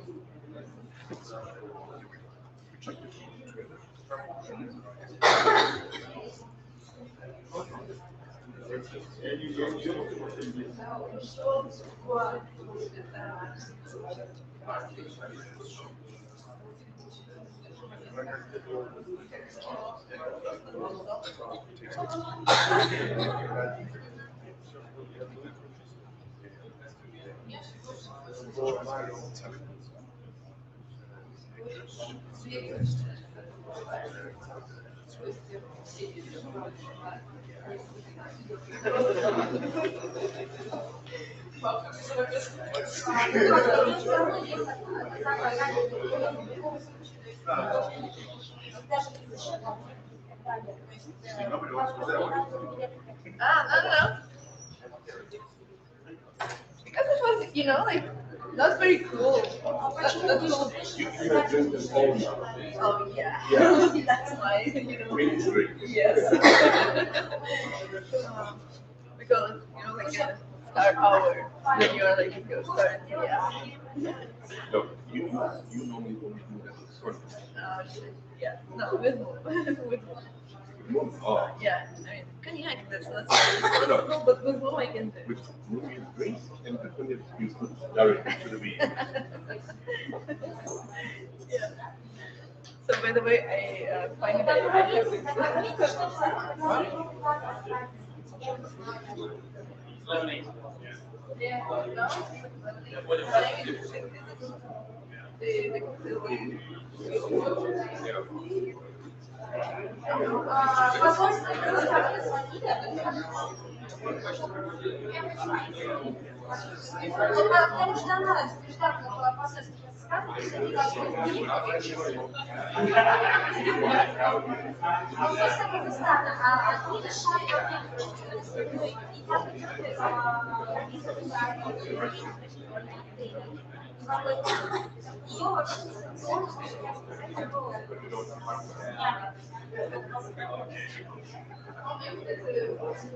No. Because it was, like, not very cool. That's cool. Oh, yeah. That's why, Yes. Because, like, start hour, when you're like, you go start, No, you normally only do that with sort yeah, no, with move. Oh. Yeah, I mean, cognac, that's not cool, but with move I can do. With movie drinks and the cognac you put directly to the beer. Yeah. So by the way, I find that I have this. Lemonade. Yeah, no? Посольство предоставили звонили. Потому что она международная была посольство предоставилась, они посольство Казахстана, они решают, ее вообще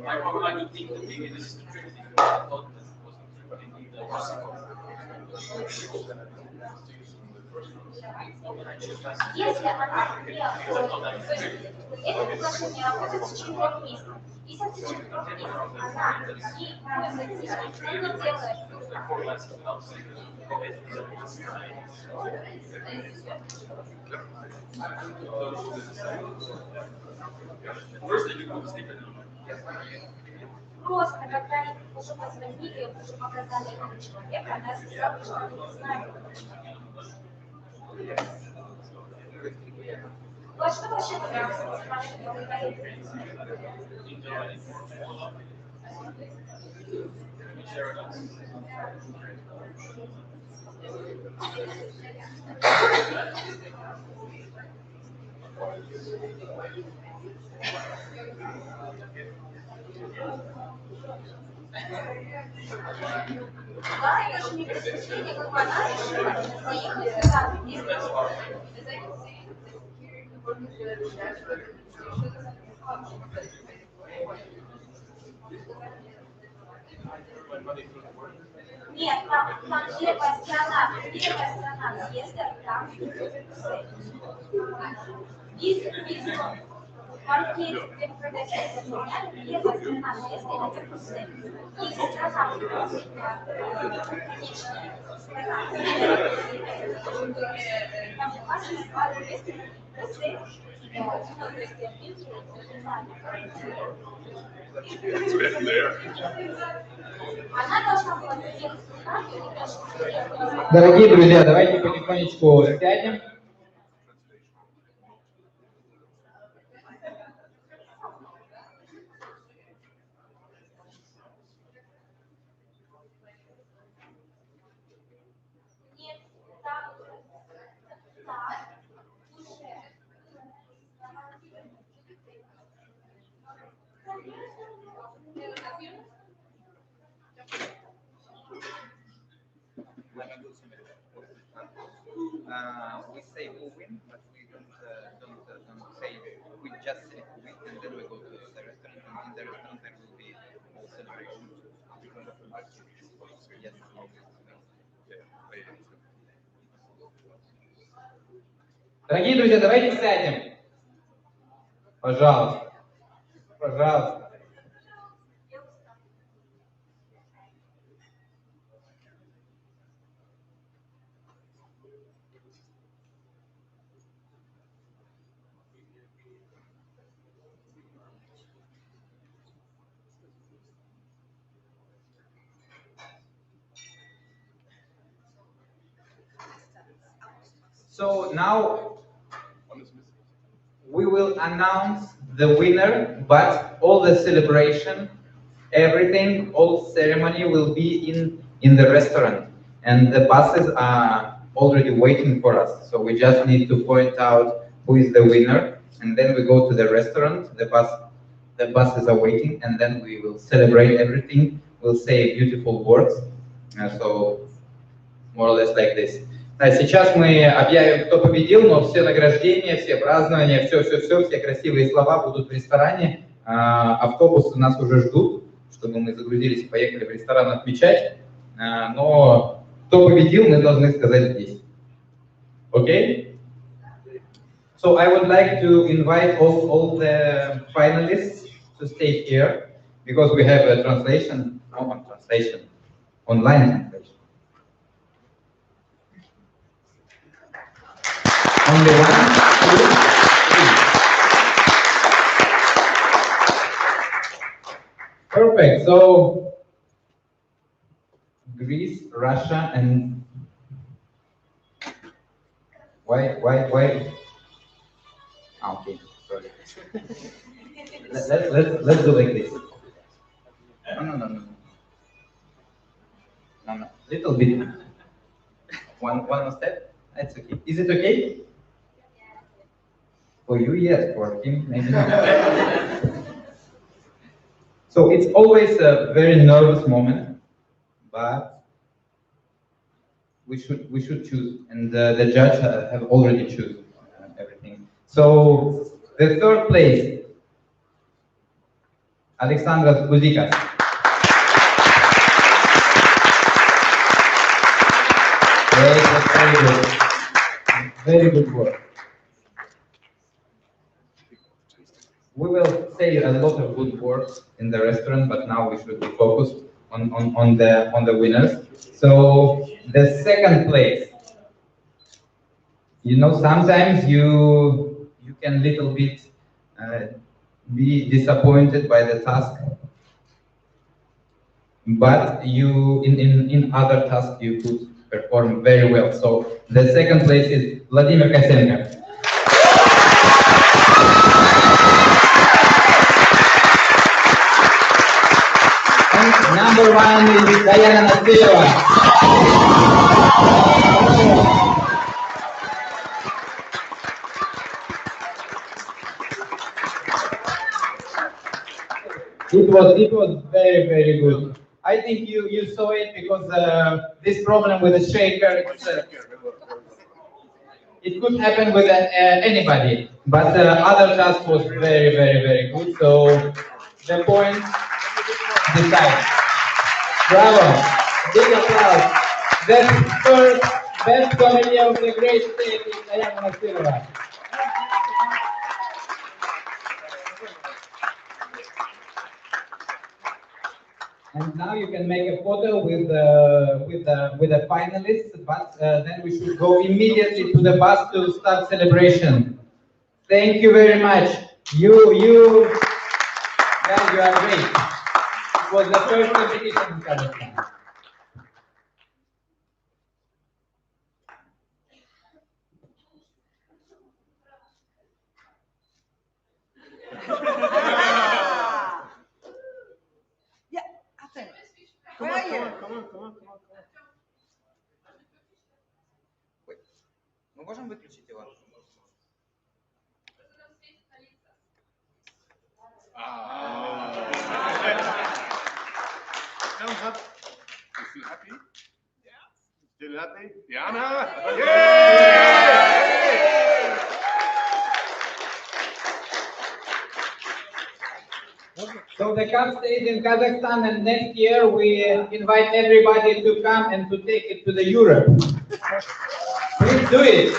I would think that maybe this is the trick thing. I thought this Если она не оформит, то есть это приглашение будет в течение 3 месяцев. Если в течение 3 месяцев она не будет задействовать, она делает. Просто, когда они уже позвонили, уже показали этого человека, она сказала, что они не знают этого человека. Вот что вообще понравилось, спрашивать, вы говорите? Да, я же не преступление, как она решила, поехать сюда, Нет, там первая страна въезда, там визу, маркет, где продается земля, первая страна въезда это Брюссель. И страна она должна была приехать в Францию и даже... Дорогие друзья, давайте потихонечку сядем. Нет, там, уже. We say who win, but we don't say we just say who win, and then we go to the restaurant, and in the restaurant there will be all celebration. Yes. Дорогие друзья, давайте сядем. Пожалуйста. Пожалуйста. So now we will announce the winner, but all the celebration, everything, all ceremony will be in the restaurant. And the buses are already waiting for us. So we just need to point out who is the winner. And then we go to the restaurant, the buses are waiting, and then we will celebrate everything. We'll say beautiful words. So more or less like this. Сейчас мы объявим, кто победил, но все награждения, все празднования, все красивые слова будут в ресторане. Автобусы нас уже ждут, чтобы мы загрузились и поехали в ресторан отмечать. Но кто победил, мы должны сказать здесь. Okay? So I would like to invite all the finalists to stay here because we have a translation, online translation. Only one, two, three. Perfect. So Greece, Russia, and why? Okay, sorry. Let's do like this. No. Little bit. One step. That's okay. Is it okay? For you, yes. For him, maybe not. So it's always a very nervous moment, but we should choose, and the judge have already chosen everything. So the third place, Alexandra Kuzikas. Very good. Very good work. We will say a lot of good words in the restaurant, but now we should be focused on the winners. So the second place, you know, sometimes you can little bit be disappointed by the task, but you in other tasks you could perform very well. So the second place is Vladimir Kosenko. And number one is Diana Nasilova. It was very, very good. I think you saw it because this problem with the shaker, It could happen with anybody, but the other task was very, very, very good. So the points decide. Bravo! Big applause. The first best sommelier of the great state is Diana Silva. And now you can make a photo with the finalists, but then we should go immediately to the bus to start celebration. Thank you very much. You guys, you are great. It was the first competition in Kazakhstan. Мы можем выключить его? Still happy? Yeah. Still happy? Diana? Yay! So the cup stays in Kazakhstan, and next year we invite everybody to come and to take it to the Europe. Please do it.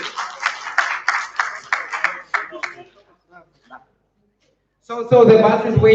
So the bus is waiting.